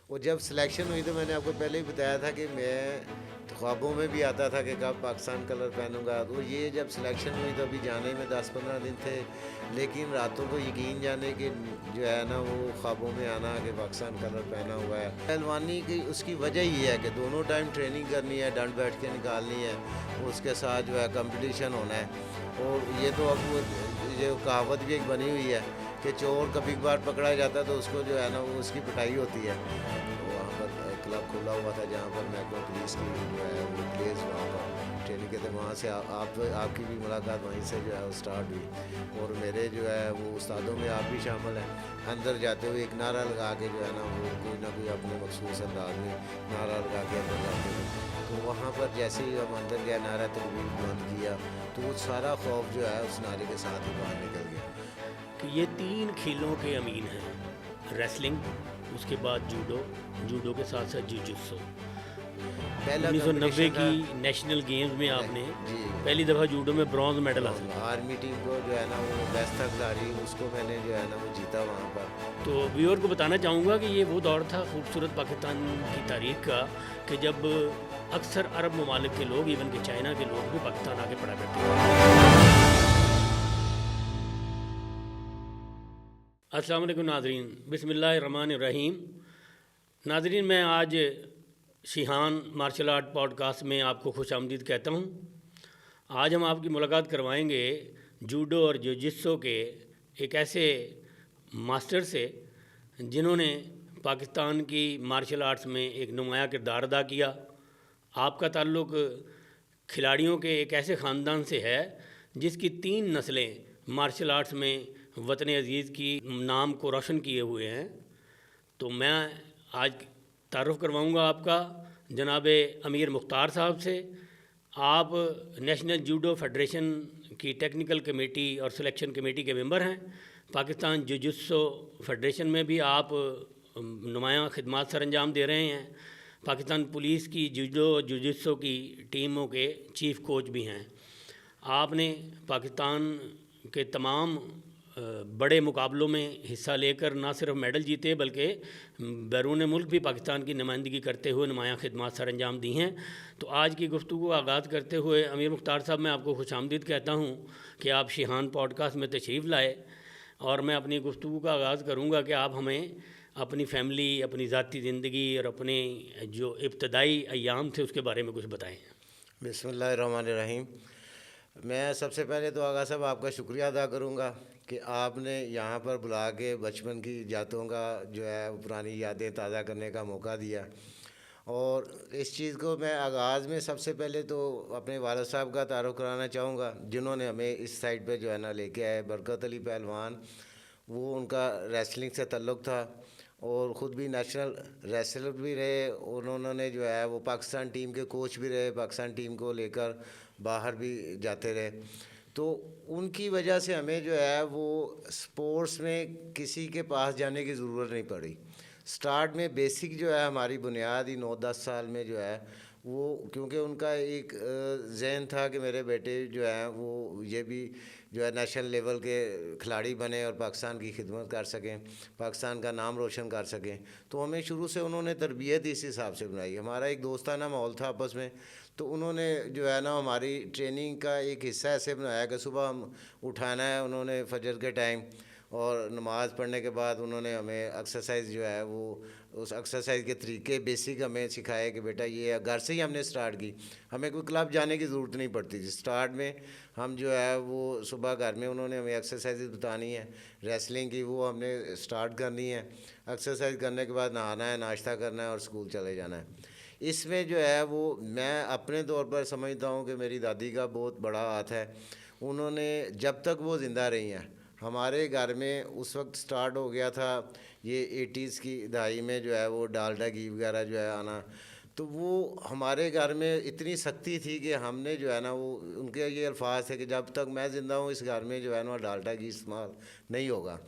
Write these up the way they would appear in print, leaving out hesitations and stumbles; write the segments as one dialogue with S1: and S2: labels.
S1: और जब सिलेक्शन हुई तो मैंने आपको पहले ही बताया था कि मैं ख्वाबों में भी आता था कि कब पाकिस्तान कलर पहनूंगा। तो ये जब सिलेक्शन हुई तो अभी जाने में 10-15 दिन थे, लेकिन रातों को यकीन जाने कि जो है ना वो ख्वाबों में आना कि पाकिस्तान कलर पहना हुआ है। पहलवानी की उसकी वजह ये है कि दोनों टाइम ट्रेनिंग करनी है, डंड बैठ के निकालनी है, उसके साथ जो है कंपटीशन होना है। और ये तो अब ये कहावत भी एक बनी हुई है कि चोर कभी कभार पकड़ा जाता है तो उसको जो है ना वो उसकी पिटाई होती है। तो वहाँ पर क्लब खुला हुआ था जहाँ पर महकमा पुलिस की जो है वो प्लेस वहाँ पर ट्रेनिंग के थे। वहाँ से आपकी भी मुलाकात वहीं से जो है वो स्टार्ट हुई। और मेरे जो है वो उस्तादों में आप भी शामिल हैं। अंदर जाते हुए एक नारा लगा के जो है ना वो कोई ना कोई अपने मखसूस अंदाज में नारा लगा के अंदर जाते थे। तो वहाँ पर जैसे ही हम अंदर गया, नारा तकबीर बुलंद किया, तो वो सारा खौफ जो है उस नारे के साथ ही बाहर निकल गया।
S2: कि ये 3 खेलों के अमीन हैं, रेसलिंग, उसके बाद जूडो, जूडो के साथ साथ जिu-जित्सु।
S1: पहला
S2: 1990
S1: कंपटीशन था।
S2: की नेशनल गेम्स में आपने
S1: जी,
S2: पहली दफ़ा जूडो में ब्रॉन्ज मेडल हासिल किया।
S1: आर्मी टीम को जो है ना वो बेस्ट था खिलाड़ी, उसको मैंने जो है ना वो जीता वहाँ पर।
S2: तो व्यूअर को बताना चाहूँगा कि ये वो दौर था खूबसूरत पाकिस्तान की तारीख का कि जब अक्सर अरब ममालिक के लोग, इवन कि चाइना के लोग भी पाकिस्तान आके पढ़ा करते थे। अस्सलाम वालेकुम नाज़रीन, बिस्मिल्लाहिर्रहमानिर्रहीम। नाज़रीन, मैं आज शिहान मार्शल आर्ट पॉडकास्ट में आपको खुशामदीद कहता हूँ। आज हम आपकी मुलाकात करवाएंगे जूडो और जिu-जित्सु के एक ऐसे मास्टर से जिन्होंने पाकिस्तान की मार्शल आर्ट्स में एक नुमाया किरदार अदा किया। आपका ताल्लुक़ खिलाड़ियों के एक ऐसे ख़ानदान से है जिसकी 3 नस्लें मार्शल आर्ट्स में वतन अज़ीज़ की नाम को रोशन किए हुए हैं। तो मैं आज तारुफ़ करवाऊँगा आपका जनाब अमीर मुख्तार साहब से। आप नेशनल जूडो फेडरेशन की टेक्निकल कमेटी और सिलेक्शन कमेटी के मेंबर हैं। पाकिस्तान जिu-जित्सु फेडरेशन में भी आप नुमायाँ खिदमात सर अंजाम दे रहे हैं। पाकिस्तान पुलिस की जूडो जिu-जित्सु की टीमों के चीफ़ कोच भी हैं। आपने पाकिस्तान के तमाम बड़े मुकाबलों में हिस्सा लेकर ना सिर्फ मेडल जीते बल्कि बैरून मुल्क भी पाकिस्तान की नुमाइंदगी करते हुए नुमायाँ खिदमात सर अंजाम दी हैं। तो आज की गुफ्तगू का आगाज़ करते हुए अमीर मुख्तार साहब, मैं आपको खुशामदीद कहता हूँ कि आप शिहान पॉडकास्ट में तशरीफ़ लाए। और मैं अपनी गुफ्तगू का आगाज़ करूँगा कि आप हमें अपनी फ़ैमिली, अपनी ज़ाती ज़िंदगी और अपने जो इब्तदाई अय्याम थे उसके बारे में कुछ बताएँ।
S1: बिस्मिल्लाहिर्रहमानिर्रहीम। मैं सबसे पहले तो आगा साहब आपका शुक्रिया अदा करूँगा कि आपने यहाँ पर बुला के बचपन की यादों का जो है पुरानी यादें ताज़ा करने का मौका दिया। और इस चीज़ को मैं आगाज़ में सबसे पहले तो अपने वालिद साहब का तारुफ़ कराना चाहूँगा जिन्होंने हमें इस साइड पे जो है ना लेके आए। बरकत अली पहलवान, वो उनका रेसलिंग से ताल्लुक़ था और ख़ुद भी नेशनल रेसलर भी रहे। उन्होंने जो है वो पाकिस्तान टीम के कोच भी रहे, पाकिस्तान टीम को लेकर बाहर भी जाते रहे। तो उनकी वजह से हमें जो है वो स्पोर्ट्स में किसी के पास जाने की ज़रूरत नहीं पड़ी। स्टार्ट में बेसिक जो है हमारी बुनियाद ही 9-10 साल में जो है वो, क्योंकि उनका एक ज़हन था कि मेरे बेटे जो हैं वो ये भी जो है नेशनल लेवल के खिलाड़ी बने और पाकिस्तान की खिदमत कर सकें, पाकिस्तान का नाम रोशन कर सकें। तो हमें शुरू से उन्होंने तरबियत इस हिसाब से बनाई। हमारा एक दोस्ताना माहौल था आपस में, तो उन्होंने जो है ना हमारी ट्रेनिंग का एक हिस्सा ऐसे बनाया कि सुबह हम उठाना है उन्होंने फजर के टाइम, और नमाज़ पढ़ने के बाद उन्होंने हमें एक्सरसाइज जो है वो उस एक्सरसाइज के तरीके बेसिक हमें सिखाए कि बेटा ये घर से ही हमने स्टार्ट की। हमें कोई क्लब जाने की ज़रूरत नहीं पड़ती थी। स्टार्ट में हम जो है वो सुबह घर में उन्होंने हमें एक्सरसाइज बतानी है। रेसलिंग की वो हमने स्टार्ट करनी है, एक्सरसाइज करने के बाद नहाना है, नाश्ता करना है और स्कूल चले जाना है। इसमें जो है वो मैं अपने तौर पर समझता हूँ कि मेरी दादी का बहुत बड़ा हाथ है। उन्होंने जब तक वो ज़िंदा रही हैं, हमारे घर में उस वक्त स्टार्ट हो गया था ये 80s की दहाई में जो है वो डालडा घी वगैरह जो है आना। तो वो हमारे घर में इतनी सख्ती थी कि हमने जो है ना वो उनके ये अल्फाज थे कि जब तक मैं ज़िंदा हूँ इस घर में जो है ना डालडा घी इस्तेमाल नहीं होगा।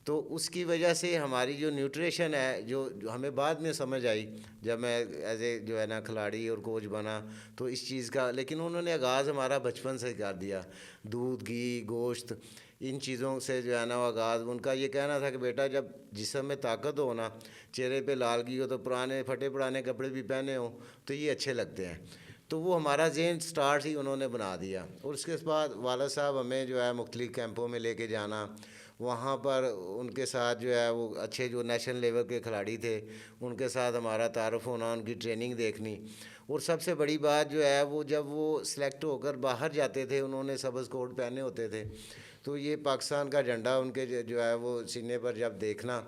S1: तो उसकी वजह से हमारी जो न्यूट्रिशन है जो हमें बाद में समझ आई जब मैं एज ए जो है ना खिलाड़ी और कोच बना, तो इस चीज़ का, लेकिन उन्होंने आगाज़ हमारा बचपन से कर दिया। दूध, घी, गोश्त, इन चीज़ों से जो है ना आगाज़ उनका ये कहना था कि बेटा जब जिस्म में ताकत हो ना, चेहरे पे लालगी हो, तो पुराने फटे पुराने कपड़े भी पहने हो तो ये अच्छे लगते हैं। तो वो हमारा ज़हन स्टार्ट ही उन्होंने बना दिया। और उसके बाद वाला साहब हमें जो है मुख्तलिफ़ कैंपों में लेके जाना, वहाँ पर उनके साथ जो है वो अच्छे जो नेशनल लेवल के खिलाड़ी थे उनके साथ हमारा तारुफ होना, उनकी ट्रेनिंग देखनी। और सबसे बड़ी बात जो है वो जब वो सिलेक्ट होकर बाहर जाते थे, उन्होंने सब्ज़ कोट पहने होते थे, तो ये पाकिस्तान का झंडा उनके जो है वो सीने पर जब देखना,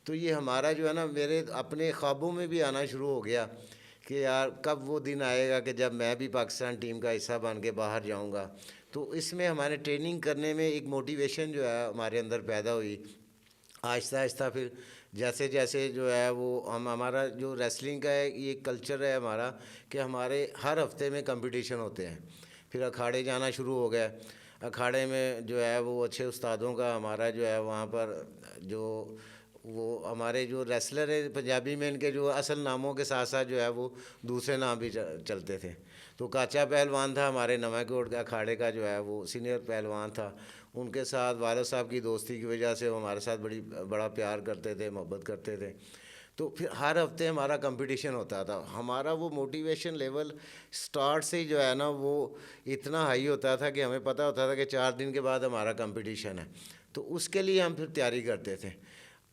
S1: तो ये हमारा जो है ना मेरे अपने ख्वाबों में भी आना शुरू हो गया कि यार कब वो दिन आएगा कि जब मैं भी पाकिस्तान टीम का हिस्सा बन के बाहर जाऊंगा। तो इसमें हमारे ट्रेनिंग करने में एक मोटिवेशन जो है हमारे अंदर पैदा हुई। आहिस्ता आहिस्ता फिर जैसे जैसे जो है वो हमारा जो रेसलिंग का है ये कल्चर है हमारा कि हमारे हर हफ्ते में कंपटीशन होते हैं। फिर अखाड़े जाना शुरू हो गए। अखाड़े में जो है वो अच्छे उस्तादों का हमारा जो है वहाँ पर जो वो हमारे जो रेसलर है पंजाबी में इनके जो असल नामों के साथ साथ जो है वो दूसरे नाम भी चलते थे। तो काचा पहलवान था हमारे नवाकोट का अखाड़े का जो है वो सीनियर पहलवान था। उनके साथ वालिद साहब की दोस्ती की वजह से वो हमारे साथ बड़ा प्यार करते थे, मोहब्बत करते थे। तो फिर हर हफ्ते हमारा कंपटीशन होता था। हमारा वो मोटिवेशन लेवल स्टार्ट से ही जो है ना वो इतना हाई होता था कि हमें पता होता था कि 4 दिन के बाद हमारा कंपटीशन है। तो उसके लिए हम फिर तैयारी करते थे।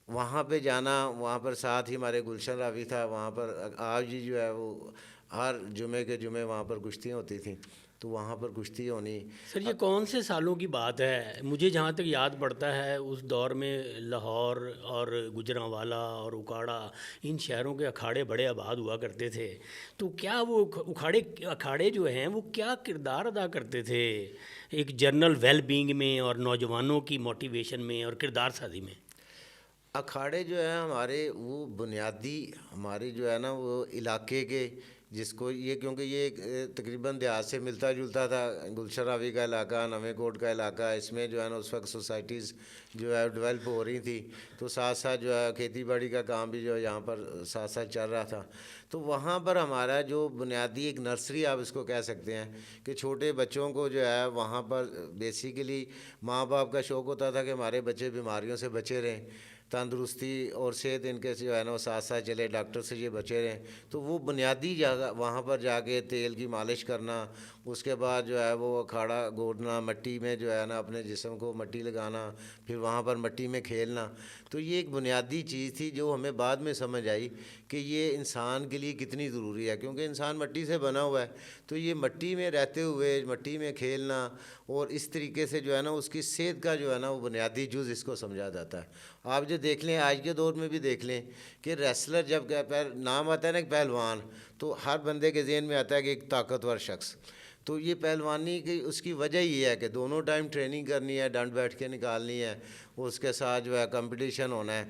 S1: वहाँ पे जाना, वहाँ पर साथ ही हमारे गुलशन रावी था, वहाँ पर आज जी जो है वो हर जुमे के जुमे वहाँ पर कुश्तियाँ होती थी, तो वहाँ पर कुश्ती होनी।
S2: सर ये कौन से सालों की बात है? मुझे जहाँ तक याद पड़ता है उस दौर में लाहौर और गुजरांवाला और उकाड़ा इन शहरों के अखाड़े बड़े आबाद हुआ करते थे। तो क्या वो अखाड़े जो हैं वो क्या किरदार अदा करते थे एक जनरल वेल बीइंग में और नौजवानों की मोटिवेशन में और किरदार साजी में?
S1: अखाड़े जो है हमारे वो बुनियादी हमारे जो है ना वो इलाके के जिसको ये क्योंकि ये तकरीबन देहात से मिलता जुलता था। गुलशन रावी का इलाका, नवेकोट का इलाका, इसमें जो है ना उस वक्त सोसाइटीज़ जो है डेवलप हो रही थी, तो साथ साथ जो है खेती बाड़ी का काम भी जो है यहाँ पर साथ साथ चल रहा था। तो वहाँ पर हमारा जो बुनियादी एक नर्सरी आप इसको कह सकते हैं कि छोटे बच्चों को जो है वहाँ पर बेसिकली माँ बाप का शौक़ होता था कि हमारे बच्चे बीमारियों से बचे रहें, तंदुरुस्ती और सेहत इनके जो है ना वो साथ साथ चले, डॉक्टर से ये बचे रहें। तो वो बुनियादी जगह वहाँ पर जाके तेल की मालिश करना, उसके बाद जो है वो अखाड़ा गोदना, मिट्टी में जो है ना अपने जिस्म को मिट्टी लगाना, फिर वहाँ पर मिट्टी में खेलना। तो ये एक बुनियादी चीज़ थी जो हमें बाद में समझ आई कि ये इंसान के लिए कितनी ज़रूरी है, क्योंकि इंसान मिट्टी से बना हुआ है। तो ये मिट्टी में रहते हुए मिट्टी में खेलना और इस तरीके से जो है ना उसकी सेहत का जो है ना वो बुनियादी जुज़ इसको समझा जाता है। आप जो देख लें आज के दौर में भी देख लें कि रेसलर जब नाम आता है ना पहलवान, तो हर बंदे के ज़हन में आता है कि एक ताकतवर शख्स। तो ये पहलवानी की उसकी वजह ये है कि दोनों टाइम ट्रेनिंग करनी है, डंड बैठ के निकालनी है, उसके साथ जो है कंपटीशन होना है।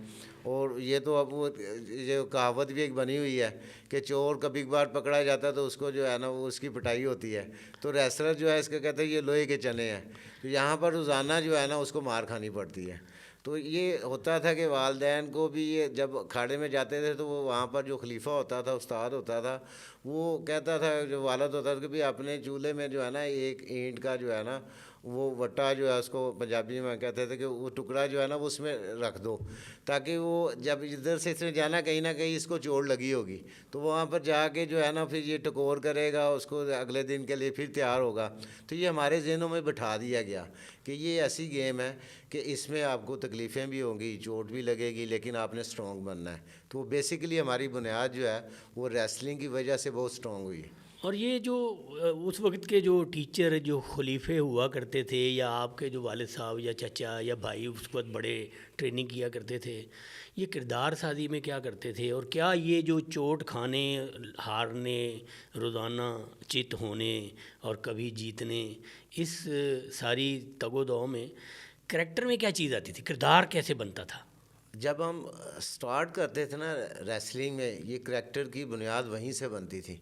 S1: और ये तो अब वो ये कहावत भी एक बनी हुई है कि चोर कभी कभार पकड़ा जाता है तो उसको जो है ना वो उसकी पिटाई होती है। तो रेसलर जो है इसका कहते हैं ये लोहे के चने हैं, तो यहाँ पर रोज़ाना जो है ना उसको मार खानी पड़ती है। तो ये होता था कि वालदैन को भी ये जब अखाड़े में जाते थे तो वो वहाँ पर जो खलीफा होता था, उस्ताद होता था, वो कहता था, जो वालिद होता था कि भाई अपने चूल्हे में जो है ना एक ईंट का जो है ना वो वट्टा जो है उसको पंजाबी में कहते थे कि वो टुकड़ा जो है ना वो उसमें रख दो, ताकि वो जब इधर से इसने जाना कहीं ना कहीं इसको चोट लगी होगी तो वहाँ पर जाके जो है ना फिर ये टकोर करेगा, उसको अगले दिन के लिए फिर तैयार होगा। तो ये हमारे जहनों में बिठा दिया गया कि ये ऐसी गेम है कि इसमें आपको तकलीफ़ें भी होंगी, चोट भी लगेगी, लेकिन आपने स्ट्रॉन्ग बनना है। तो बेसिकली हमारी बुनियाद जो है वो रेसलिंग की वजह से बहुत स्ट्रॉन्ग हुई है।
S2: और ये जो उस वक्त के जो टीचर जो खलीफे हुआ करते थे या आपके जो वालिद साहब या चचा या भाई उस वक्त बड़े ट्रेनिंग किया करते थे, ये किरदार साजी में क्या करते थे? और क्या ये जो चोट खाने, हारने, रोज़ाना चित होने और कभी जीतने, इस सारी तगोदौ में करैक्टर में क्या चीज़ आती थी? किरदार कैसे बनता था?
S1: जब हम स्टार्ट करते थे ना रेसलिंग में, ये करैक्टर की बुनियाद वहीं से बनती थी।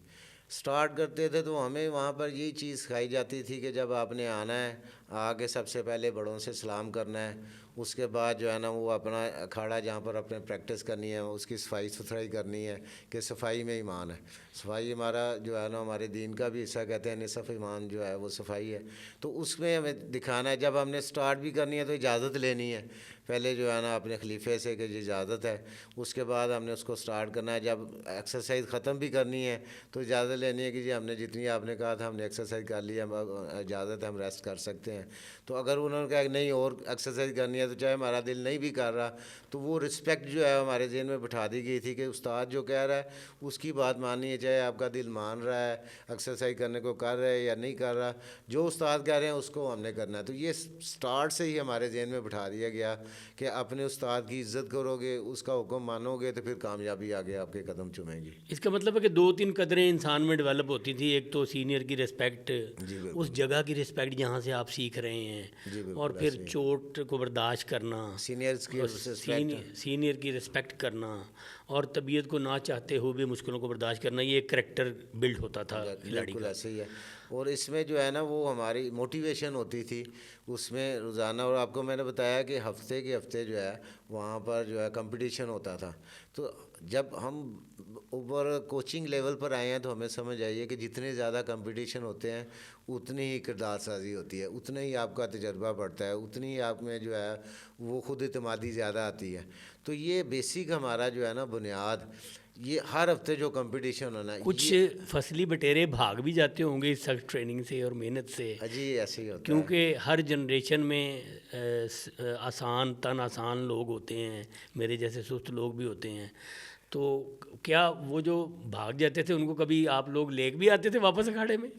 S1: स्टार्ट करते थे तो हमें वहाँ पर यही चीज़ सिखाई जाती थी कि जब आपने आना है, आके सबसे पहले बड़ों से सलाम करना है, उसके बाद जो है ना वो अपना अखाड़ा जहाँ पर अपने प्रैक्टिस करनी है उसकी सफाई सुथराई करनी है, कि सफाई में ईमान है। सफाई हमारा जो है ना हमारे दीन का भी हिस्सा, कहते हैं निसफ़ ईमान जो है वो सफाई है। तो उसमें हमें दिखाना है, जब हमने स्टार्ट भी करनी है तो इजाज़त लेनी है पहले जो है ना अपने खलीफे से कि इजाज़त है, उसके बाद हमने उसको स्टार्ट करना है। जब एक्सरसाइज ख़त्म भी करनी है तो इजाज़त लेनी है कि जी हमने जितनी आपने कहा था हमने एक्सरसाइज कर ली, अब इजाज़त है, हम रेस्ट कर सकते हैं। तो अगर उन्होंने कहा कि नहीं और एक्सरसाइज करनी है, तो चाहे हमारा दिल नहीं भी कर रहा, तो वो रिस्पेक्ट जो है हमारे जहन में बिठा दी गई थी कि उस्ताद जो कह रहा है उसकी बात माननी है, चाहे आपका दिल मान रहा है एक्सरसाइज करने को कर रहा है या नहीं कर रहा, जो उस्ताद कह रहे हैं उसको हमने करना है। तो ये स्टार्ट से ही हमारे जहन में बिठा दिया गया कि अपने उस्ताद की इज़्ज़त करोगे, उसका हुक्म मानोगे, तो फिर कामयाबी आगे आपके कदम चूमेगी।
S2: इसका मतलब है कि 2-3 कदरें इंसान में डेवलप होती थी। एक तो सीनियर की रिस्पेक्ट,
S1: जी
S2: उस
S1: बिल्कुल।
S2: जगह की रिस्पेक्ट जहाँ से आप सीख रहे हैं,
S1: जी बिल्कुल
S2: और फिर
S1: ऐसे ही।
S2: चोट को बर्दाश्त करना,
S1: सीनियर्स की
S2: और
S1: रिस्पेक्ट।
S2: सीनियर की रिस्पेक्ट करना, और तबीयत को ना चाहते हुए भी मुश्किलों को बर्दाश्त करना, ये एक करेक्टर बिल्ड होता था खिलाड़ी
S1: बिल्कुल
S2: का।
S1: ऐसे ही है। और इसमें जो है ना वो हमारी मोटिवेशन होती थी उसमें रोज़ाना। और आपको मैंने बताया कि हफ्ते के हफ्ते जो है वहाँ पर जो है कंपटीशन होता था। तो जब हम ऊपर कोचिंग लेवल पर आए हैं तो हमें समझ आई है कि जितने ज़्यादा कंपटीशन होते हैं उतनी ही किरदार साजी होती है, उतना ही आपका तजर्बा बढ़ता है, उतनी ही आप में जो है वो खुद एतमादी ज़्यादा आती है। तो ये बेसिक हमारा जो है ना बुनियाद, ये हर हफ्ते जो कंपटीशन होना
S2: कुछ
S1: ये
S2: फसली बटेरे भाग भी जाते होंगे इस सख्त ट्रेनिंग से और मेहनत से,
S1: अजी ऐसे ही होता है।
S2: क्योंकि हर जनरेशन में आसान तन आसान लोग होते हैं, मेरे जैसे सुस्त लोग भी होते हैं। तो क्या वो जो भाग जाते थे उनको कभी आप लोग लेके भी आते थे वापस अखाड़े में?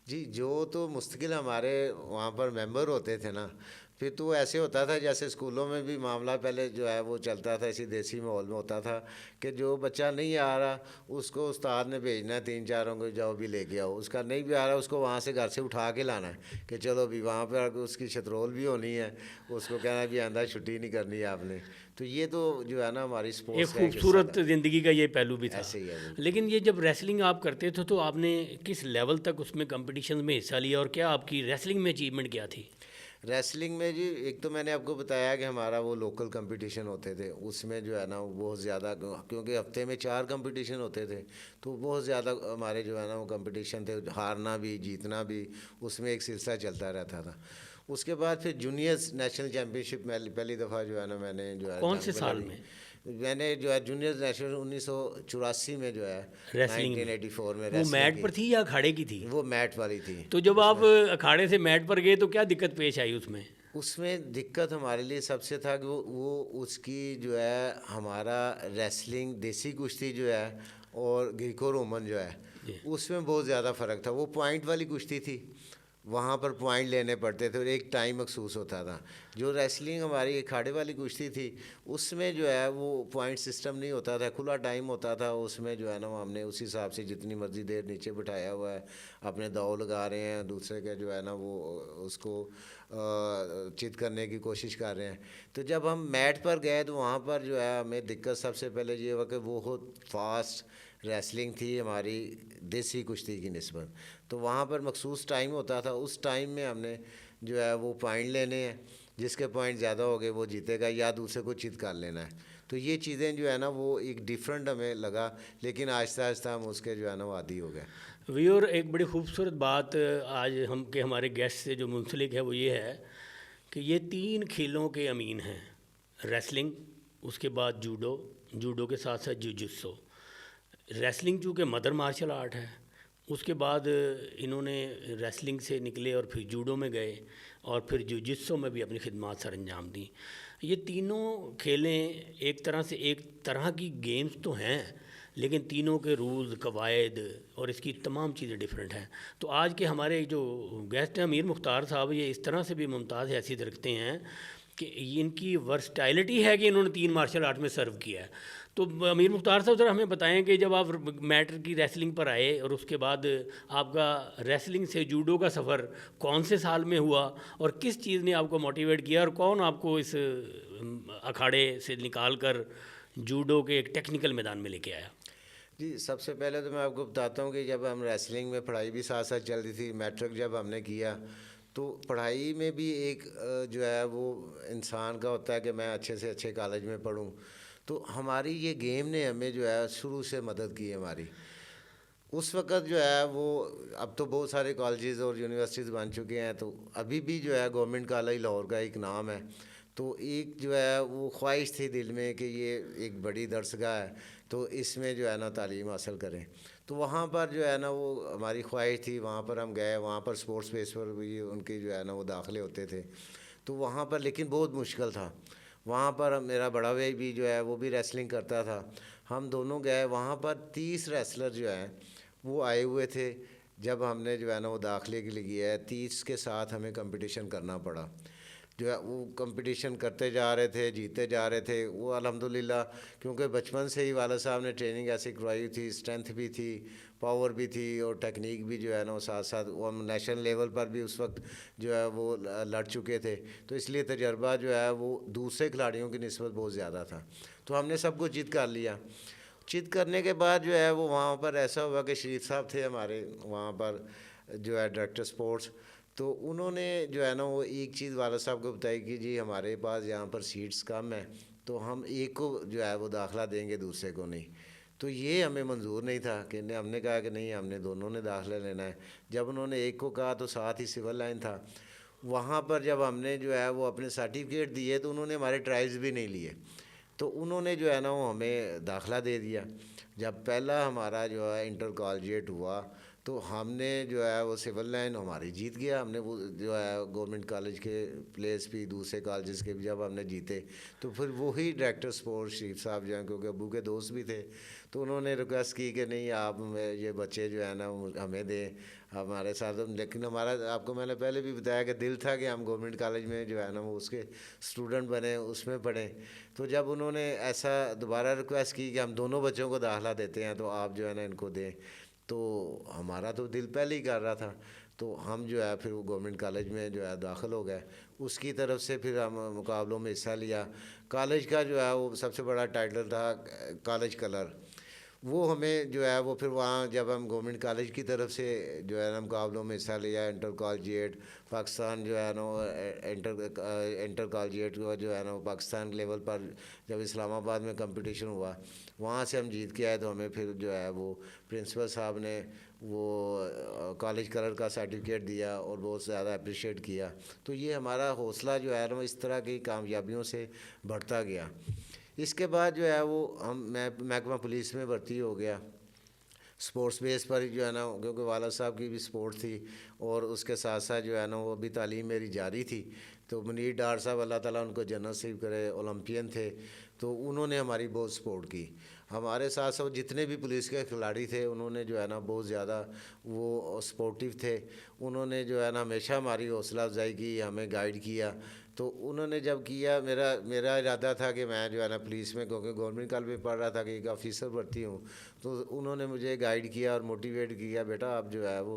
S1: जी, जो तो मुस्तकिल हमारे वहाँ पर मेंबर होते थे ना, फिर तो ऐसे होता था जैसे स्कूलों में भी मामला पहले जो है वो चलता था, इसी देसी माहौल में होता था कि जो बच्चा नहीं आ रहा उसको उस्ताद ने भेजना है 3-4 को, जाओ भी लेके आओ। उसका नहीं भी आ रहा उसको वहाँ से घर से उठा के लाना है कि चलो भी वहाँ पर उसकी शतरोल भी होनी है, उसको कहना है भी आंदा छुट्टी नहीं करनी है आपने। तो ये तो जो है ना हमारी
S2: एक
S1: स्पोर्ट्स का एक हिस्सा
S2: खूबसूरत
S1: था।
S2: ज़िंदगी का ये पहलू भी था।
S1: ऐसे ही है बिल्कुल।
S2: लेकिन ये जब रेसलिंग आप करते थे तो आपने किस लेवल तक उसमें कंपटीशन में हिस्सा लिया, और क्या आपकी रेसलिंग में अचीवमेंट क्या थी?
S1: रेसलिंग में जी एक तो मैंने आपको बताया कि हमारा वो लोकल कंपटीशन होते थे, उसमें जो है ना वो बहुत ज़्यादा, क्योंकि हफ्ते में 4 कंपटीशन होते थे तो बहुत ज़्यादा हमारे जो है ना वो कंपटीशन थे, हारना भी जीतना भी उसमें एक सिलसिला चलता रहता था। उसके बाद फिर जूनियर्स नेशनल चैम्पियनशिप में पहली दफ़ा जो है ना मैंने जो है
S2: कौन
S1: जंग
S2: से
S1: में
S2: साल
S1: लड़ी।
S2: में
S1: मैंने जो है जूनियर्स नेशनल 1984 में जो है
S2: रेसलिंग में?
S1: 1984 में
S2: वो
S1: रेसलिंग
S2: मैट
S1: की।
S2: पर थी या अखाड़े की थी?
S1: वो मैट वाली थी।
S2: तो जब आप अखाड़े से मैट पर गए तो क्या दिक्कत पेश आई उसमें?
S1: उसमें दिक्कत हमारे लिए सबसे था कि वो उसकी जो है हमारा रेसलिंग देसी कुश्ती जो है और ग्रीको रोमन जो है
S2: जी।
S1: उसमें बहुत ज़्यादा फ़र्क था। वो पॉइंट वाली कुश्ती थी, वहाँ पर पॉइंट लेने पड़ते थे और एक टाइम मखसूस होता था। जो रेसलिंग हमारी अखाड़े वाली कुश्ती थी उसमें जो है वो पॉइंट सिस्टम नहीं होता था, खुला टाइम होता था। उसमें जो है ना वो हमने उस हिसाब से जितनी मर्ज़ी देर नीचे बिठाया हुआ है, अपने दाव लगा रहे हैं, दूसरे का जो है ना वो उसको चित करने की कोशिश कर रहे हैं। तो जब हम मैट पर गए तो वहाँ पर जो है हमें दिक्कत सबसे पहले ये हुआ कि बहुत फास्ट रेसलिंग थी हमारी देसी कुश्ती की निस्बत। तो वहाँ पर मखसूस टाइम होता था, उस टाइम में हमने जो है वो पॉइंट लेने हैं, जिसके पॉइंट ज़्यादा हो गए वो जीतेगा या दूसरे को चित कर लेना है। तो ये चीज़ें जो है ना वो एक डिफरेंट हमें लगा, लेकिन आहिस्ता आहिस्ता हम उसके जो है ना वो आदी हो गए।
S2: व्यूअर, एक बड़ी खूबसूरत बात आज हम के हमारे गेस्ट से जो मुंसलिक है वो ये है कि ये 3 खेलों के अमीन हैं। रेसलिंग, उसके बाद जूडो, जूडो के साथ साथ जुजित्सु। रेसलिंग चूँकि मदर मार्शल आर्ट है, उसके बाद इन्होंने रेसलिंग से निकले और फिर जूडो में गए और फिर जुजित्सु में भी अपनी खिदमत सर अंजाम दी। ये तीनों खेलें एक तरह से एक तरह की गेम्स तो हैं, लेकिन तीनों के रूल्स, कवायद और इसकी तमाम चीज़ें डिफरेंट हैं। तो आज के हमारे जो गेस्ट हैं अमीर मुख्तार साहब, ये इस तरह से भी मुमताज़ हैसियत रखते हैं कि इनकी वर्सटैलिटी है कि इन्होंने 3 मार्शल आर्ट में सर्व किया है। तो अमीर मुख्तार साहब ज़रा हमें बताएं कि जब आप मैटर की रेसलिंग पर आए और उसके बाद आपका रेसलिंग से जूडो का सफ़र कौन से साल में हुआ और किस चीज़ ने आपको मोटिवेट किया और कौन आपको इस अखाड़े से निकाल कर जूडो के एक टेक्निकल मैदान में लेके आया?
S1: जी, सबसे पहले तो मैं आपको बताता हूँ कि जब हम रेसलिंग में पढ़ाई भी साथ साथ चल रही थी, मैट्रिक जब हमने किया तो पढ़ाई में भी एक जो है वो इंसान का होता है कि मैं अच्छे से अच्छे कॉलेज में पढूं। तो हमारी ये गेम ने हमें जो है शुरू से मदद की है हमारी। उस वक़्त जो है वो, अब तो बहुत सारे कॉलेजेस और यूनिवर्सिटीज़ बन चुके हैं, तो अभी भी जो है गवर्नमेंट कॉलेज लाहौर का एक नाम है। तो एक जो है वो ख्वाहिश थी दिल में कि ये एक बड़ी दरसगाह है, तो इसमें जो है ना तालीम हासिल करें। तो वहाँ पर जो है ना वो हमारी ख्वाहिश थी, वहाँ पर हम गए, वहाँ पर स्पोर्ट्स बेस पर भी उनके जो है ना वो दाखिले होते थे। तो वहाँ पर लेकिन बहुत मुश्किल था। वहाँ पर मेरा बड़ा भाई भी जो है वो भी रेसलिंग करता था। हम दोनों गए वहाँ पर, 30 रेसलर जो हैं वो आए हुए थे। जब हमने जो है ना वो दाखिले के लिए किया है, 30 के साथ हमें कंपटीशन करना पड़ा। जो है वो कंपटीशन करते जा रहे थे, जीते जा रहे थे। वो अल्हम्दुलिल्लाह, क्योंकि बचपन से ही वाला साहब ने ट्रेनिंग ऐसी करवाई थी, स्ट्रेंथ भी थी, पावर भी थी और टेक्निक भी जो है ना वो साथ साथ, वो हम नेशनल लेवल पर भी उस वक्त जो है वो लड़ चुके थे। तो इसलिए तजर्बा जो है वो दूसरे खिलाड़ियों की निस्बत बहुत ज़्यादा था। तो हमने सब कुछ जीत कर लिया। चित करने के बाद जो है वो वहाँ पर ऐसा हुआ कि शरीफ साहब थे हमारे वहाँ पर जो है डायरेक्टर स्पोर्ट्स। तो उन्होंने जो है ना वो एक चीज़ वाला साहब को बताई कि जी हमारे पास यहाँ पर सीट्स कम है, तो हम एक को जो है वो दाखिला देंगे, दूसरे को नहीं। तो ये हमें मंजूर नहीं था कि हमने कहा कि नहीं, हमने दोनों ने दाखिला लेना है। जब उन्होंने एक को कहा तो साथ ही सिविल लाइन था। वहाँ पर जब हमने जो है वो अपने सर्टिफिकेट दिए तो उन्होंने हमारे ट्रायल्स भी नहीं लिए। तो उन्होंने जो है ना वो हमें दाखिला दे दिया। जब पहला हमारा जो है इंटर कॉलेजिएट हुआ तो हमने जो है वो सिविल लाइन हमारी जीत गया। हमने वो जो है गवर्नमेंट कॉलेज के प्लेस भी, दूसरे कॉलेजेस के भी जब हमने जीते, तो फिर वही डायरेक्टर स्पोर्ट्स शरीफ साहब जो हैं, क्योंकि अबू के दोस्त भी थे, तो उन्होंने रिक्वेस्ट की कि नहीं आप ये बच्चे जो है ना हमें दें हमारे साथ। लेकिन हमारा, आपको मैंने पहले भी बताया कि दिल था कि हम गवर्नमेंट कॉलेज में जो है ना वो उसके स्टूडेंट बने, उसमें पढ़ें। तो जब उन्होंने ऐसा दोबारा रिक्वेस्ट की कि हम दोनों बच्चों को दाखिला देते हैं तो आप जो है ना इनको दें, तो हमारा तो दिल पहले ही कर रहा था। तो हम जो है फिर वो गवर्नमेंट कॉलेज में जो है दाखिल हो गए। उसकी तरफ से फिर हम मुकाबलों में हिस्सा लिया। कॉलेज का जो है वो सबसे बड़ा टाइटल था कॉलेज कलर। वो हमें जो है वो फिर वहाँ जब हम गवर्नमेंट कॉलेज की तरफ से जो है ना मुकाबलों में हिस्सा लिया, इंटर कॉलेजिएट पाकिस्तान जो है ना इंटर कॉलेजिएट जो है ना पाकिस्तान लेवल पर जब इस्लामाबाद में कंपटीशन हुआ, वहाँ से हम जीत के आए। तो हमें फिर जो है वो प्रिंसिपल साहब ने वो कॉलेज कलर का सर्टिफिकेट दिया और बहुत ज़्यादा अप्रिशिएट किया। तो ये हमारा हौसला जो है ना इस तरह की कामयाबियों से बढ़ता गया। इसके बाद जो है वो मैं महकमा पुलिस में भर्ती हो गया, स्पोर्ट्स बेस पर जो है ना, क्योंकि वाला साहब की भी स्पोर्ट थी और उसके साथ साथ जो है ना वो भी तालीम मेरी जारी थी। तो मुनीर डार साहब अल्लाह ताला उनको जन्नत नसीब करे, ओलंपियन थे, तो उन्होंने हमारी बहुत सपोर्ट की। हमारे साथ साथ जितने भी पुलिस के खिलाड़ी थे उन्होंने जो है ना बहुत ज़्यादा वो सपोर्टिव थे। उन्होंने जो है ना हमेशा हमारी हौसला अफजाई की, हमें गाइड किया। तो उन्होंने जब किया, मेरा इरादा था कि मैं जो है ना पुलिस में, क्योंकि गवर्नमेंट कॉलेज में पढ़ रहा था कि एक ऑफिसर भर्ती हूँ, तो उन्होंने मुझे गाइड किया और मोटिवेट किया, बेटा आप जो है वो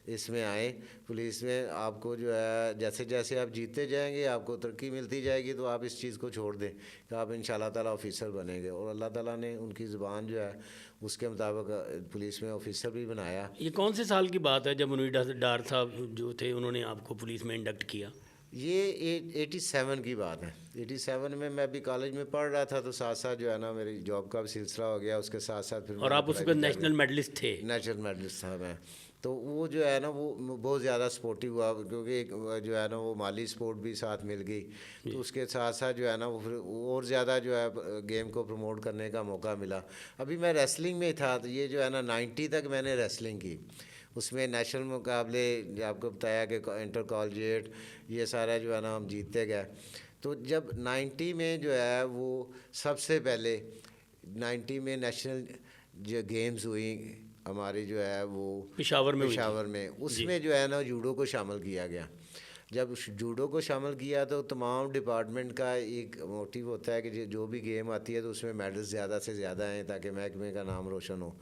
S1: इसमें आए पुलिस में, आपको जो है जैसे जैसे आप जीतते जाएंगे आपको तरक्की मिलती जाएगी, तो आप इस चीज़ को छोड़ दें कि आप इंशाल्लाह ताला ऑफिसर बनेंगे। और अल्लाह ताला ने उनकी ज़ुबान जो है उसके मुताबिक पुलिस में ऑफिसर भी बनाया।
S2: ये कौन से साल की बात है जब मुनीर डार साहब जो थे उन्होंने आपको पुलिस में इंडक्ट किया?
S1: ये 87 की बात है। 87 में मैं अभी कॉलेज में पढ़ रहा था, तो साथ साथ जो है ना मेरी जॉब का भी सिलसिला हो गया, उसके साथ साथ फिर
S2: और आप उसके नेशनल मेडलिस्ट थे?
S1: नेशनल मेडलिस्ट था मैं। तो वो जो है ना वो बहुत ज़्यादा सपोर्टिव हुआ, क्योंकि एक जो है ना वो माली सपोर्ट भी साथ मिल गई। तो उसके साथ साथ जो है ना वो फिर और ज़्यादा जो है गेम को प्रमोट करने का मौका मिला। अभी मैं रेसलिंग में था, तो ये जो है ना 90 तक मैंने रेसलिंग की। उसमें नेशनल मुकाबले आपको बताया कि इंटर कॉलेजिएट ये सारा जो है ना हम जीतते गए। तो जब 90 में जो है वो सबसे पहले 90 में नेशनल जो गेम्स हुई हमारी जो है वो
S2: पेशावर
S1: में, उसमें जो है ना जूडो को शामिल किया गया। जब जूडो को शामिल किया तो तमाम डिपार्टमेंट का एक मोटिव होता है कि जो भी गेम आती है तो उसमें मेडल्स ज़्यादा से ज़्यादा आएँ ताकि महकमे का नाम रोशन हो।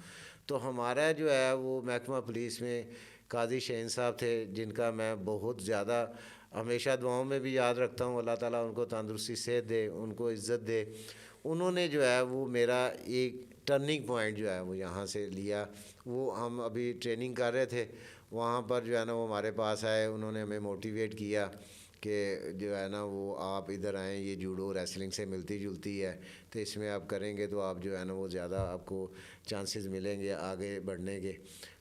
S1: तो हमारा जो है वो महकमा पुलिस में काजी शहीन साहब थे, जिनका मैं बहुत ज़्यादा हमेशा दुआओं में भी याद रखता हूँ। अल्लाह ताला उनको तंदुरुस्ती सेहत दे, उनको इज़्ज़त दे। उन्होंने जो है वो मेरा एक टर्निंग पॉइंट जो है वो यहाँ से लिया। वो हम अभी ट्रेनिंग कर रहे थे, वहाँ पर जो है ना वो हमारे पास आए, उन्होंने हमें मोटिवेट किया कि जो है ना वो आप इधर आएँ, ये जूडो रेसलिंग से मिलती जुलती है, तो इसमें आप करेंगे तो आप जो है ना वो ज़्यादा आपको चांसेस मिलेंगे आगे बढ़ने के।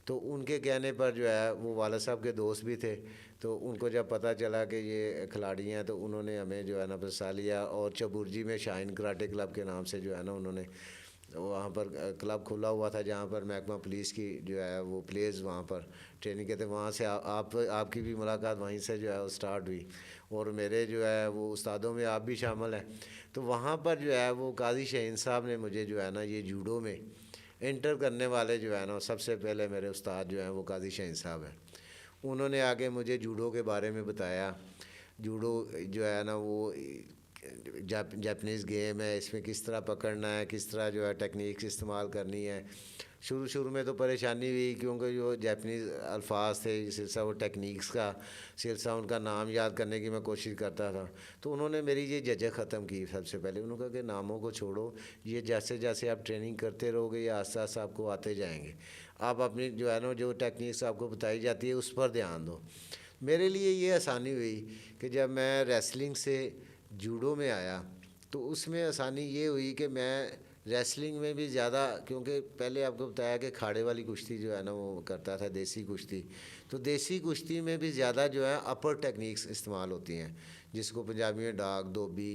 S1: तो उनके कहने पर जो है वो वाला साहब के दोस्त भी थे, तो उनको जब पता चला कि ये खिलाड़ी हैं तो उन्होंने हमें जो है ना फंसा लिया। और चबुर्जी में शाइन कराटे क्लब के नाम से जो है ना उन्होंने वहाँ पर क्लब खुला हुआ था, जहाँ पर महकमा पुलिस की जो है वो प्लेयर्स वहाँ पर ट्रेनिंग के थे। वहाँ से आपकी भी मुलाकात वहीं से जो है वो स्टार्ट हुई, और मेरे जो है वो उस्तादों में आप भी शामिल हैं। तो वहाँ पर जो है वो काजी शहीन साहब ने मुझे जो है ना ये जूडो में एंटर करने वाले जो है ना सबसे पहले मेरे उस्ताद जो हैं वो काजी शहीन साहब हैं। उन्होंने आगे मुझे जूडो के बारे में बताया। जूडो जो है ना वो जापानीज़ गेम है, इसमें किस तरह पकड़ना है, किस तरह जो है टेक्निक्स इस्तेमाल करनी है। शुरू में तो परेशानी हुई, क्योंकि जो जापानीज़ अल्फाज थे सिलसिला वो टेक्निक्स का सिलसिला, उनका नाम याद करने की मैं कोशिश करता था। तो उन्होंने मेरी ये झिझक ख़त्म की। सबसे पहले उन्होंने कहा कि नामों को छोड़ो, ये जैसे जैसे आप ट्रेनिंग करते रहोगे ये आस्ते आस्ते आपको आते जाएंगे। आप अपनी जो है ना जो टेक्निक्स आपको बताई जाती है उस पर ध्यान दो। मेरे लिए ये आसानी हुई कि जब मैं रेसलिंग से जूडो में आया तो उसमें आसानी ये हुई कि मैं रेसलिंग में भी ज़्यादा, क्योंकि पहले आपको बताया कि खाड़े वाली कुश्ती जो है ना वो करता था देसी कुश्ती, तो देसी कुश्ती में भी ज़्यादा जो है अपर टेक्निक्स इस्तेमाल होती हैं, जिसको पंजाबी में डाक धोबी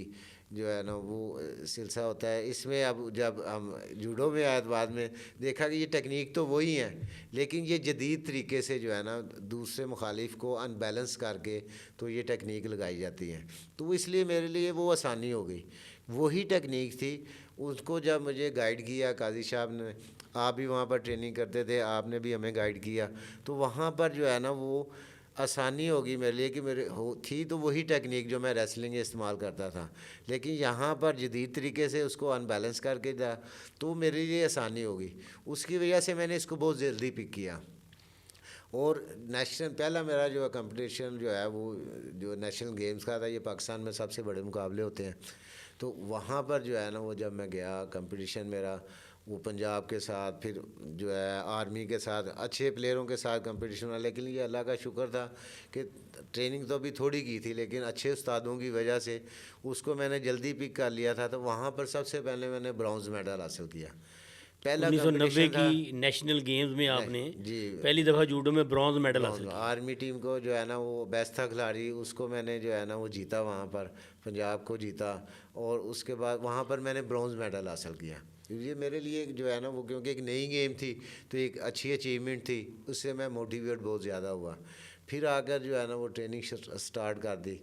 S1: जो है ना वो सिलसिला होता है। इसमें अब जब हम जूडो में आए तो बाद में देखा कि ये टेक्निक तो वही है, लेकिन ये जदीद तरीके से जो है ना दूसरे मुखालिफ को अनबैलेंस करके तो ये टेक्निक लगाई जाती है। तो इसलिए मेरे लिए वो आसानी हो गई। वही टेक्निक थी, उसको जब मुझे गाइड किया काजी साहब ने, आप भी वहाँ पर ट्रेनिंग करते थे, आपने भी हमें गाइड किया, तो वहाँ पर जो है ना वो आसानी होगी मेरे लिए कि मेरे हो थी तो वही टेक्निक जो मैं रेसलिंग में इस्तेमाल करता था, लेकिन यहाँ पर जदीद तरीके से उसको अनबैलेंस करके था, तो मेरे लिए आसानी होगी। उसकी वजह से मैंने इसको बहुत जल्दी पिक किया। और नेशनल पहला मेरा जो कंपटीशन जो है वो जो नेशनल गेम्स का था, ये पाकिस्तान में सबसे बड़े मुकाबले होते हैं। तो वहाँ पर जो है ना वो जब मैं गया कंपटीशन मेरा वो पंजाब के साथ, फिर जो है आर्मी के साथ, अच्छे प्लेयरों के साथ कंपटीशन हुआ। लेकिन ये अल्लाह का शुक्र था कि ट्रेनिंग तो अभी थोड़ी की थी, लेकिन अच्छे उस्तादों की वजह से उसको मैंने जल्दी पिक कर लिया था। तो वहाँ पर सबसे पहले मैंने ब्रॉन्ज़ मेडल हासिल किया। पहला
S2: 1990
S1: कंपटीशन
S2: की
S1: था
S2: नेशनल गेम्स में आपने
S1: जी,
S2: पहली दफ़ा जूडो में ब्रॉन्ज मेडल हासिल किया।
S1: आर्मी टीम को जो है ना वो बेस्ट था खिलाड़ी, उसको मैंने जो है ना वो जीता, वहाँ पर पंजाब को जीता। और उसके बाद वहाँ पर मैंने ब्रॉन्ज़ मेडल हासिल किया। ये मेरे लिए जो है ना वो क्योंकि एक नई गेम थी तो एक अच्छी अचीवमेंट थी, उससे मैं मोटिवेट बहुत ज़्यादा हुआ। फिर आकर जो है ना वो ट्रेनिंग स्टार्ट कर दी।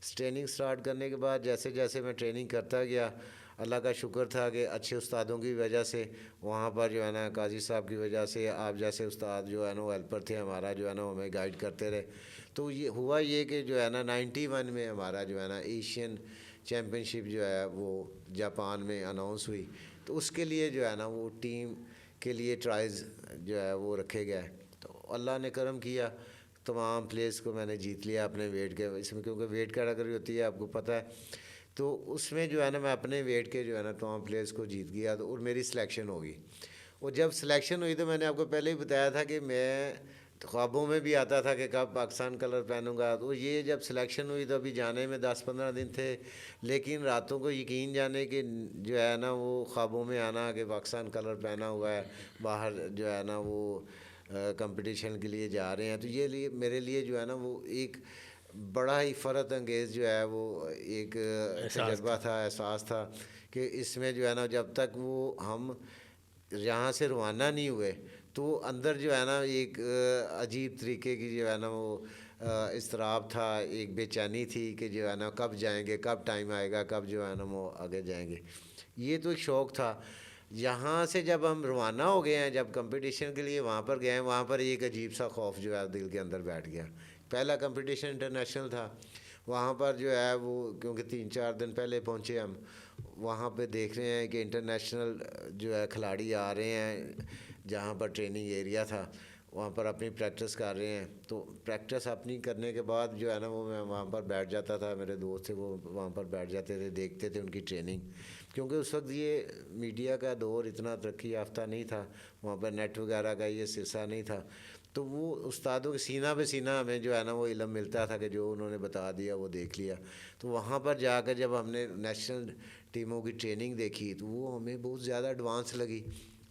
S1: ट्रेनिंग स्टार्ट करने के बाद जैसे जैसे मैं ट्रेनिंग करता गया, अल्लाह का शुक्र था कि अच्छे उस्तादों की वजह से वहाँ पर जो है ना काजी साहब की वजह से आप जैसे उस्ताद जो है ना वो हेल्पर थे हमारा, जो है ना हमें गाइड करते रहे। तो ये हुआ ये कि जो है ना 91 में हमारा जो है ना एशियन चैम्पियनशिप जो है वो जापान में अनाउंस हुई। तो उसके लिए जो है ना वो टीम के लिए ट्रायल्स जो है वो रखे गए। तो अल्लाह ने करम किया, तमाम प्लेयर्स को मैंने जीत लिया अपने वेट के इसमें, क्योंकि वेट कैटेगरी होती है आपको पता है। तो उसमें जो है ना मैं अपने वेट के जो है ना तमाम प्लेयर्स को जीत गया, तो और मेरी सिलेक्शन होगी। और जब सिलेक्शन हुई तो मैंने आपको पहले ही बताया था कि मैं ख्वाबों में भी आता था कि कब पाकिस्तान कलर पहनूंगा। तो ये जब सिलेक्शन हुई तो अभी जाने में 10-15 दिन थे, लेकिन रातों को यकीन जाने कि जो है ना वो ख्वाबों में आना कि पाकिस्तान कलर पहना हुआ है, बाहर जो है ना वो कंपटीशन के लिए जा रहे हैं। तो ये लिए मेरे लिए जो है ना वो एक बड़ा ही फ़रत अंगेज़ जो है वो एक तजर्बा था, एहसास था कि इसमें जो है ना जब तक वो हम यहाँ से रवाना नहीं हुए तो अंदर जो है ना एक अजीब तरीके की जो है ना वो इज़्तिराब था, एक बेचैनी थी कि जो है ना कब जाएंगे, कब टाइम आएगा, कब जो है ना वो आगे जाएंगे। ये तो एक शौक़ था। यहाँ से जब हम रवाना हो गए हैं, जब कंपटीशन के लिए वहाँ पर गए हैं, वहाँ पर एक अजीब सा खौफ जो है दिल के अंदर बैठ गया। पहला कंपटीशन इंटरनेशनल था, वहाँ पर जो है वो क्योंकि 3-4 दिन पहले पहुँचे हम, वहाँ पे देख रहे हैं कि इंटरनेशनल जो है खिलाड़ी आ रहे हैं, जहाँ पर ट्रेनिंग एरिया था वहाँ पर अपनी प्रैक्टिस कर रहे हैं। तो प्रैक्टिस अपनी करने के बाद जो है ना वो मैं वहाँ पर बैठ जाता था, मेरे दोस्त थे वो वहाँ पर बैठ जाते थे, देखते थे उनकी ट्रेनिंग। क्योंकि उस वक्त ये मीडिया का दौर इतना तरक्की याफ्ता नहीं था, वहाँ पर नेट वगैरह का ये सिलसिला नहीं था। तो वो उस्तादों के सीना पे सीना हमें जो है ना वो इल्म मिलता था कि जो उन्होंने बता दिया वो देख लिया। तो वहाँ पर जाकर जब हमने नेशनल टीमों की ट्रेनिंग देखी तो वो हमें बहुत ज़्यादा एडवांस लगी।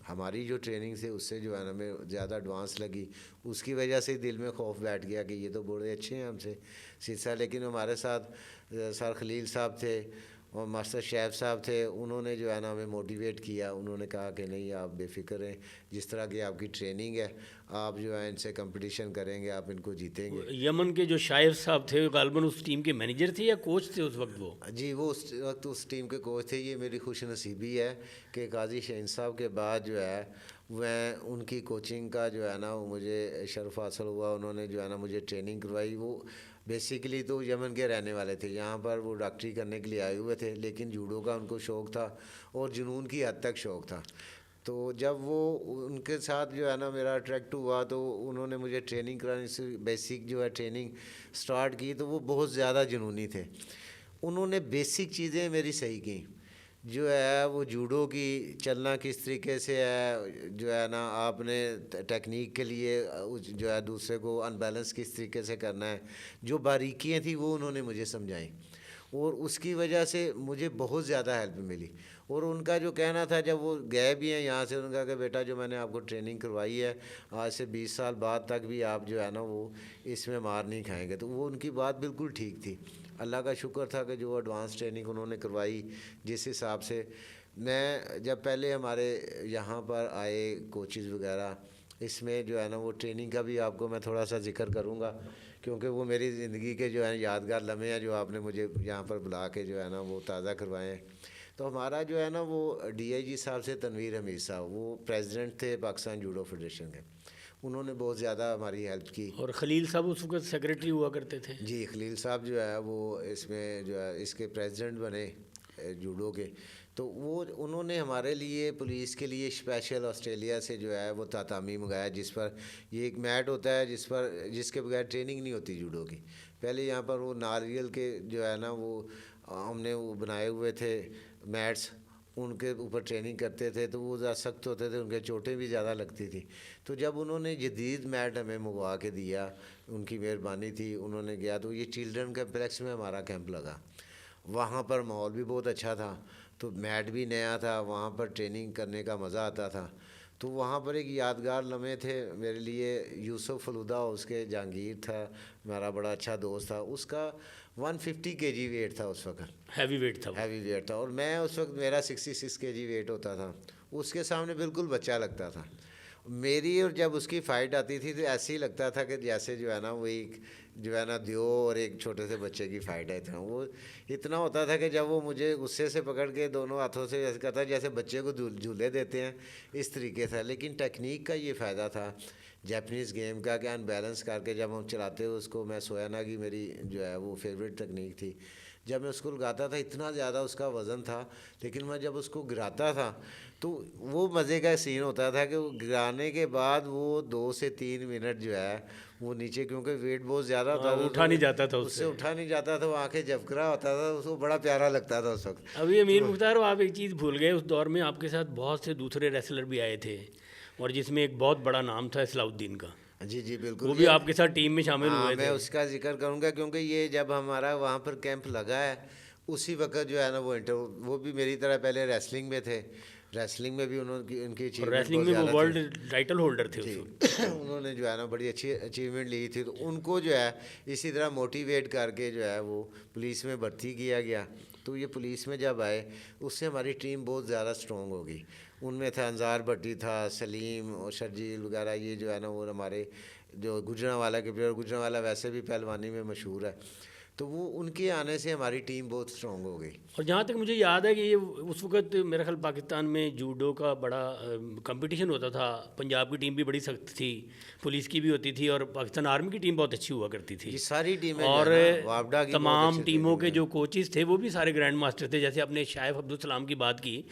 S1: हमारी जो ट्रेनिंग से उससे जो है ना हमें ज़्यादा एडवांस लगी। उसकी वजह से दिल में खौफ बैठ गया कि ये तो बड़े अच्छे हैं हमसे सिलसिला। लेकिन हमारे साथ सर खलील साहब थे और मास्टर शैफ साहब थे, उन्होंने जो है ना हमें मोटिवेट किया। उन्होंने कहा कि नहीं आप बेफिक्र रहें, जिस तरह की आपकी ट्रेनिंग है आप जो है इनसे कंपटीशन करेंगे, आप इनको जीतेंगे।
S2: यमन के जो शाइफ साहब थे गालिबन उस टीम के मैनेजर थे या कोच थे उस वक्त? वो
S1: जी वो उस वक्त उस टीम के कोच थे। ये मेरी खुश नसीबी है कि काजी शहीन साहब के बाद जो है वह उनकी कोचिंग का जो है ना वो मुझे शर्फ हासिल हुआ। उन्होंने जो है ना मुझे ट्रेनिंग करवाई। वो बेसिकली तो यमन के रहने वाले थे, यहाँ पर वो डॉक्टरी करने के लिए आए हुए थे, लेकिन जूडो का उनको शौक़ था और जुनून की हद तक शौक़ था। तो जब वो उनके साथ जो है ना मेरा अट्रैक्ट हुआ तो उन्होंने मुझे ट्रेनिंग कराने से बेसिक जो है ट्रेनिंग स्टार्ट की। तो वो बहुत ज़्यादा जुनूनी थे। उन्होंने बेसिक चीज़ें मेरी सही की, जो है वो जूडो की चलना किस तरीके से है, जो है ना आपने टेक्निक के लिए जो है दूसरे को अनबैलेंस किस तरीके से करना है, जो बारीकियाँ थी वो उन्होंने मुझे समझाई और उसकी वजह से मुझे बहुत ज़्यादा हेल्प मिली। और उनका जो कहना था जब वो गए भी हैं यहाँ से, उनका कि बेटा जो मैंने आपको ट्रेनिंग करवाई है आज से 20 साल बाद तक भी आप जो है ना वो इसमें मार नहीं खाएंगे। तो वो उनकी बात बिल्कुल ठीक थी। अल्लाह का शुक्र था कि जो एडवांस ट्रेनिंग उन्होंने करवाई, जिस हिसाब से मैं जब पहले हमारे यहाँ पर आए कोचेज़ वगैरह, इसमें जो है ना वो ट्रेनिंग का भी आपको मैं थोड़ा सा जिक्र करूँगा क्योंकि वो मेरी ज़िंदगी के जो है यादगार लम्हे हैं जो आपने मुझे यहाँ पर बुला के जो है ना वो ताज़ा करवाए हैं। तो हमारा जो है ना वो DIG साहब से तनवीर हमीद साहब, वो प्रेसिडेंट थे पाकिस्तान जूडो फेडरेशन के, उन्होंने बहुत ज़्यादा हमारी हेल्प की।
S2: और खलील साहब उस वक्त सेक्रेटरी हुआ करते थे?
S1: जी खलील साहब जो है वो इसमें जो है इसके प्रेसिडेंट बने जूडो के। तो वो उन्होंने हमारे लिए पुलिस के लिए स्पेशल ऑस्ट्रेलिया से जो है वो तातामी मंगाया, जिस पर ये एक मैट होता है जिसके बगैर ट्रेनिंग नहीं होती जूडो की। पहले यहाँ पर वो नारियल के जो है ना वो हमने वो बनाए हुए थे मैट्स, उनके ऊपर ट्रेनिंग करते थे तो वो ज़्यादा सख्त होते थे, उनके चोटें भी ज़्यादा लगती थी। तो जब उन्होंने जदीद मैट हमें मंगवा के दिया, उनकी मेहरबानी थी, उन्होंने गया तो ये चिल्ड्रन कम्प्लेक्स में हमारा कैंप लगा। वहाँ पर माहौल भी बहुत अच्छा था, तो मैट भी नया था, वहाँ पर ट्रेनिंग करने का मज़ा आता था। तो वहाँ पर एक यादगार लम्हे थे मेरे लिए। यूसुफ फलूदा उसके जहांगीर था, मेरा बड़ा अच्छा दोस्त था, उसका 150 kg वेट था उस वक्त,
S2: हैवी वेट था?
S1: हैवी वेट था। और मैं उस वक्त मेरा 66 kg वेट होता था, उसके सामने बिल्कुल बच्चा लगता था मेरी। और जब उसकी फ़ाइट आती थी तो ऐसे ही लगता था कि जैसे जो है ना वो एक जो है ना दियो और एक छोटे से बच्चे की फ़ाइट है। था वो इतना होता था कि जब वो मुझे गुस्से से पकड़ के दोनों हाथों से ऐसे करता जैसे बच्चे को झूले देते हैं, इस तरीके था। लेकिन टेक्निक का ये फ़ायदा था जैपनीज़ गेम का कि अनबैलेंस करके जब हम चलाते हुए उसको, मैं सोयाना की मेरी जो है वो फेवरेट टेक्निक थी, जब मैं उसको लगाता था इतना ज़्यादा उसका वज़न था, लेकिन मैं जब उसको गिराता था तो वो मज़े का सीन होता था कि वो गिराने के बाद वो 2 से 3 मिनट जो है वो नीचे, क्योंकि वेट बहुत ज़्यादा होता था,
S2: उठा नहीं जाता था
S1: उससे उठा नहीं जाता था, वो आंखें झपकरा होता था, उसको बड़ा प्यारा लगता था उस वक्त।
S2: अभी अमीर मुख्तार आप एक चीज़ भूल गए, उस दौर में आपके साथ बहुत से दूसरे रेसलर भी आए थे और जिसमें एक बहुत बड़ा नाम था इस्लाउद्दीन का।
S1: जी जी बिल्कुल,
S2: वो भी आपके साथ टीम में शामिल हुए थे।
S1: मैं उसका जिक्र करूंगा क्योंकि ये जब हमारा वहाँ पर कैंप लगा है उसी वक्त जो है ना वो भी मेरी तरह पहले रेसलिंग में थे। रेसलिंग में भी उनकी
S2: रेसलिंग में वो वर्ल्ड टाइटल होल्डर थे
S1: उन्होंने जो है ना बड़ी अच्छी अचीवमेंट ली थी। तो उनको जो है इसी तरह मोटिवेट करके जो है वो पुलिस में भर्ती किया गया। तो ये पुलिस में जब आए उससे हमारी टीम बहुत ज़्यादा स्ट्रॉन्ग होगी। उनमें था अंजार भट्टी था, सलीम और शर्जील वगैरह, ये जो है ना वो हमारे जो गुजरांवाला के प्लेयर, गुजरांवाला वैसे भी पहलवानी में मशहूर है, तो वो उनके आने से हमारी टीम बहुत स्ट्रॉन्ग हो गई।
S2: और जहाँ तक मुझे याद है कि ये उस वक्त मेरे ख्याल पाकिस्तान में जूडो का बड़ा कंपटीशन होता था, पंजाब की टीम भी बड़ी सख्त थी, पुलिस की भी होती थी और पाकिस्तान आर्मी की टीम बहुत अच्छी हुआ करती थी।
S1: सारी टीमें
S2: और तमाम टीमों के जो कोचेज़ थे वो भी सारे ग्रैंड मास्टर थे। जैसे आपने शाइफ अब्दुल सलाम की बात की,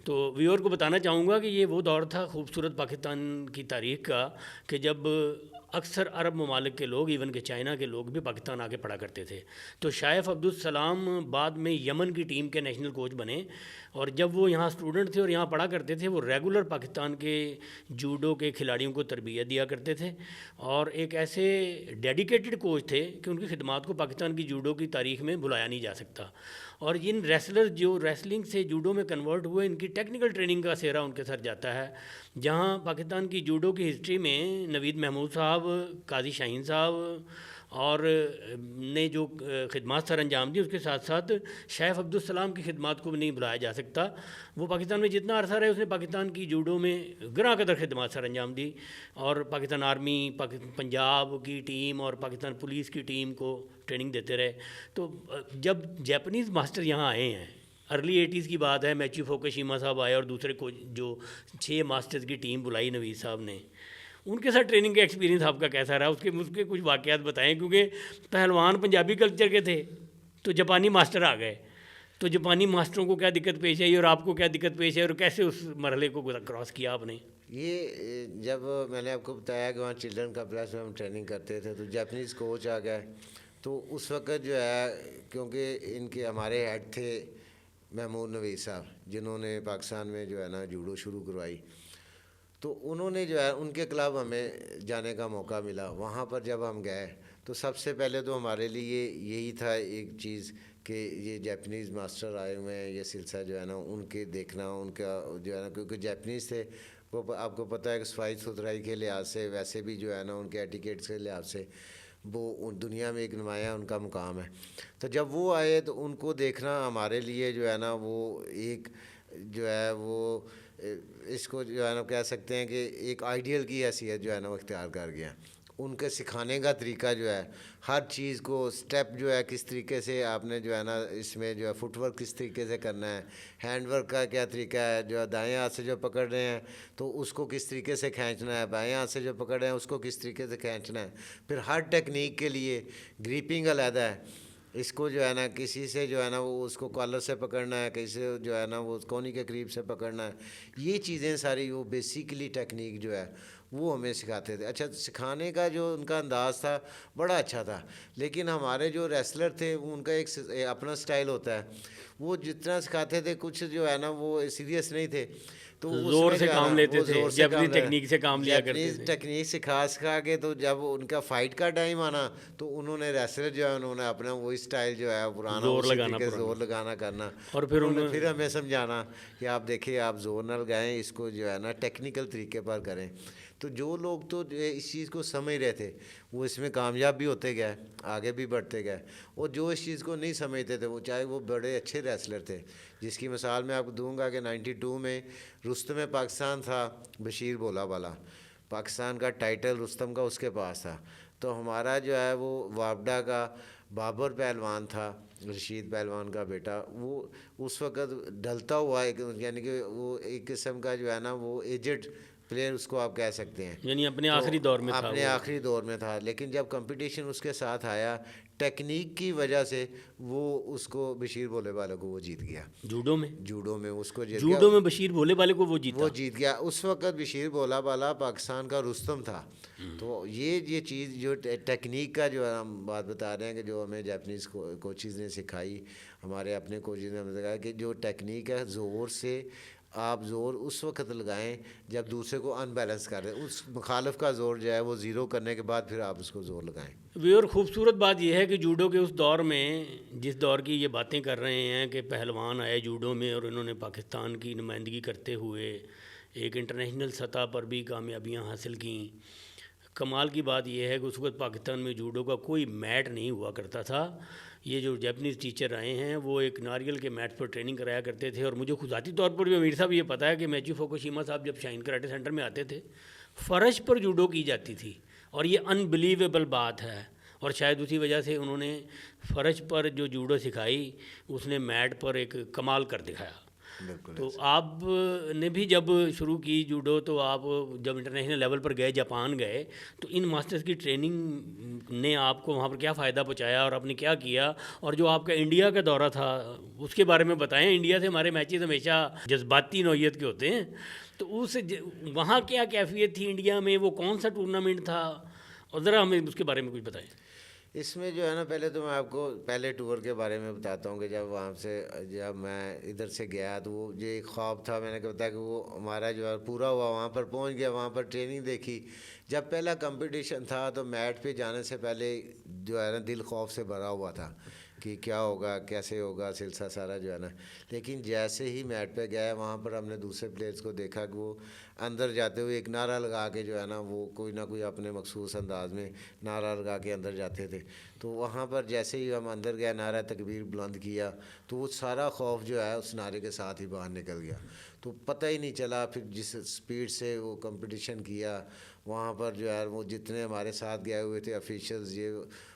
S2: तो व्यूअर को बताना चाहूँगा कि ये वो दौर था खूबसूरत पाकिस्तान की तारीख़ का कि जब अक्सर अरब ममालिक के लोग, इवन के चाइना के लोग भी पाकिस्तान आके पढ़ा करते थे। तो शाइफ अब्दुल सलाम बाद में यमन की टीम के नेशनल कोच बने, और जब वो यहाँ स्टूडेंट थे और यहाँ पढ़ा करते थे, वो रेगुलर पाकिस्तान के जूडो के खिलाड़ियों को तरबियत दिया करते थे, और एक ऐसे डेडिकेटेड कोच थे कि उनकी खिदमत को पाकिस्तान की जूडो की तारीख में भुलाया नहीं जा सकता। और इन रेसलर जो रेसलिंग से जूडो में कन्वर्ट हुए, इनकी टेक्निकल ट्रेनिंग का सेहरा उनके सर जाता है। जहाँ पाकिस्तान की जूडो की हिस्ट्री में नवीद महमूद साहब, काजी शाहीन साहब और ने जो खिदमत सर अंजाम दी, उसके साथ साथ शाइफ अब्दुल सलाम की खिदमत को भी नहीं भुलाया जा सकता। वो पाकिस्तान में जितना अरसा रहे, उसने पाकिस्तान की जूडो में ग्रां कदर खिदमत सर अंजाम दी, और पाकिस्तान आर्मी, पंजाब की टीम और पाकिस्तान पुलिस की टीम को ट्रेनिंग देते रहे। तो जब जापानीज़ मास्टर यहाँ आए हैं, अर्ली 80s की बात है, मैची फोकुशिमा साहब आए और दूसरे को जो 6 मास्टर्स की टीम बुलाई नवीद साहब ने, उनके साथ ट्रेनिंग का एक्सपीरियंस आपका कैसा रहा? उसके कुछ वाक़यात बताएं, क्योंकि पहलवान पंजाबी कल्चर के थे, तो जापानी मास्टर आ गए, तो जापानी मास्टरों को क्या दिक्कत पेश आई और आपको क्या दिक्कत पेश आई, और कैसे उस मरहले को क्रॉस किया आपने?
S1: ये जब मैंने आपको बताया कि वहाँ चिल्ड्रन का प्लस में हम ट्रेनिंग करते थे, तो जापानीज़ कोच आ गए। तो उस वक़्त जो है, क्योंकि इनके हमारे हेड थे महमूद नवीद साहब, जिन्होंने पाकिस्तान में जो है ना जूडो शुरू करवाई, तो उन्होंने जो है उनके क्लब हमें जाने का मौका मिला। वहाँ पर जब हम गए तो सबसे पहले तो हमारे लिए यही था एक चीज़ कि ये जापानीज़ मास्टर आए हुए हैं, ये सिलसिला जो है ना उनके देखना, उनका जो है ना, क्योंकि जापानीज़ थे, वो आपको पता है कि सफाई सुथराई के लिहाज से, वैसे भी जो है ना उनके एटिकेट्स के लिहाज से वो दुनिया में एक नुमाया उनका मुकाम है। तो जब वो आए तो उनको देखना हमारे लिए जो है ना वो एक जो है वो इसको जो है ना कह सकते हैं कि एक आइडियल की हैसियत जो है ना वो इख्तियार कर गया। उनके सिखाने का तरीका जो है, हर चीज़ को स्टेप जो है किस तरीके से आपने जो है ना इसमें जो है फुटवर्क किस तरीके से करना है, हैंडवर्क का क्या तरीका है, जो दाएं हाथ से जो पकड़ रहे हैं तो उसको किस तरीके से खींचना है, बाएं हाथ से जो पकड़ रहे हैं उसको किस तरीके से खींचना है। फिर हर टेक्निक के लिए ग्रिपिंग अलहदा है, इसको जो है ना किसी से जो है ना वो उसको कॉलर से पकड़ना है, किसी से जो है ना वो कोनी के करीब से पकड़ना है। ये चीज़ें सारी वो बेसिकली टेक्निक जो है वो हमें सिखाते थे। अच्छा, सिखाने का जो उनका अंदाज़ था बड़ा अच्छा था, लेकिन हमारे जो रेसलर थे उनका एक अपना स्टाइल होता है, वो जितना सिखाते थे कुछ जो है ना वो सीरियस नहीं थे, तो
S2: जोर से काम लेते थे, जापानी टेक्निक से काम लिया करते थे,
S1: टेक्निक सिखा के। तो जब उनका फाइट का टाइम आना तो उन्होंने रेसलर जो है उन्होंने अपना वही स्टाइल जो है पुराना जोर लगाना करना,
S2: और फिर
S1: हमें समझाना कि आप देखिए आप जोर न लगाएं, इसको जो है ना टेक्निकल तरीके पर करें। तो जो लोग तो इस चीज़ को समझ रहे थे वो इसमें कामयाब भी होते गए, आगे भी बढ़ते गए, और जो इस चीज़ को नहीं समझते थे वो चाहे वो बड़े अच्छे रेसलर थे, जिसकी मिसाल मैं आपको दूंगा कि 92 में रुस्तम पाकिस्तान था, बशीर भोला वाला, पाकिस्तान का टाइटल रुस्तम का उसके पास था। तो हमारा जो है वो वापडा का बाबर पहलवान था, रशीद पहलवान का बेटा, वो उस वक़्त ढलता हुआ एक, यानी कि वो एक किस्म का जो है ना वो एजेड प्लेयर उसको आप कह सकते हैं,
S2: यानी अपने आखिरी दौर में था,
S1: अपने आखिरी दौर में था। लेकिन जब कंपटीशन उसके साथ आया, टेक्निक की वजह से वो उसको बशीर भोले वाले को वो जीत गया जूडो में उसको जीत
S2: जूडो में बशीर भोले वाले को वो
S1: जीत गया। उस वक्त बशीर भोला वाला पाकिस्तान का रुस्तम था। तो ये चीज़ जो टेक्निक का जो हम बात बता रहे हैं कि जो हमें जापानीज़ कोचेज़ ने सिखाई, हमारे अपने कोचेज़ ने हमें सिखाया कि जो टेक्निक है ज़ोर से आप ज़ोर उस वक्त लगाएं जब दूसरे को अनबैलेंस कर रहे हैं, उस मुखालिफ का ज़ोर जो है वो ज़ीरो करने के बाद फिर आप उसको ज़ोर लगाएं।
S2: और ख़ूबसूरत बात यह है कि जूडो के उस दौर में, जिस दौर की ये बातें कर रहे हैं कि पहलवान आए जूडो में और इन्होंने पाकिस्तान की नुमाइंदगी करते हुए एक इंटरनेशनल सतह पर भी कामयाबियाँ हासिल की। कमाल की बात यह है कि उस वक्त पाकिस्तान में जूडो का कोई मैट नहीं हुआ करता था। ये जो जापानीज़ टीचर आए हैं वो एक नारियल के मैट पर ट्रेनिंग कराया करते थे, और मुझे खुदाती तौर पर भी अमीर साहब ये पता है कि मैची फोकुशिमा साहब जब शाइन कराटे सेंटर में आते थे, फ़र्श पर जूडो की जाती थी, और ये अनबिलीवेबल बात है। और शायद उसी वजह से उन्होंने फ़र्श पर जो जूडो सिखाई उसने मैट पर एक कमाल कर दिखाया। तो आप ने भी जब शुरू की जूडो, तो आप जब इंटरनेशनल लेवल पर गए, जापान गए, तो इन मास्टर्स की ट्रेनिंग ने आपको वहाँ पर क्या फ़ायदा पहुँचाया और आपने क्या किया? और जो आपका इंडिया का दौरा था उसके बारे में बताएं। इंडिया से हमारे मैचेस हमेशा जज्बाती नौइयत के होते हैं, तो उस वहाँ क्या कैफियत थी इंडिया में, वो कौन सा टूर्नामेंट था और ज़रा हमें उसके बारे में कुछ बताएं।
S1: इसमें जो है ना, पहले तो मैं आपको पहले टूर के बारे में बताता हूँ कि जब मैं इधर से गया तो वो जो एक ख्वाब था, मैंने कहा बताया कि वो हमारा जो है पूरा हुआ। वहाँ पर पहुँच गया, वहाँ पर ट्रेनिंग देखी। जब पहला कंपटीशन था तो मैट पे जाने से पहले जो है ना दिल खौफ से भरा हुआ था कि क्या होगा, कैसे होगा, सिलसिला सारा जो है ना। लेकिन जैसे ही मैट पे गया, वहाँ पर हमने दूसरे प्लेयर्स को देखा कि वो अंदर जाते हुए एक नारा लगा के जो है ना, वो कोई ना कोई अपने मखसूस अंदाज में नारा लगा के अंदर जाते थे। तो वहाँ पर जैसे ही हम अंदर गए, नारा तकबीर बुलंद किया, तो वो सारा खौफ जो है उस नारे के साथ ही बाहर निकल गया। तो पता ही नहीं चला फिर जिस स्पीड से वो कंपटीशन किया। वहाँ पर जो है वो जितने हमारे साथ गए हुए थे ऑफिशियल्स, ये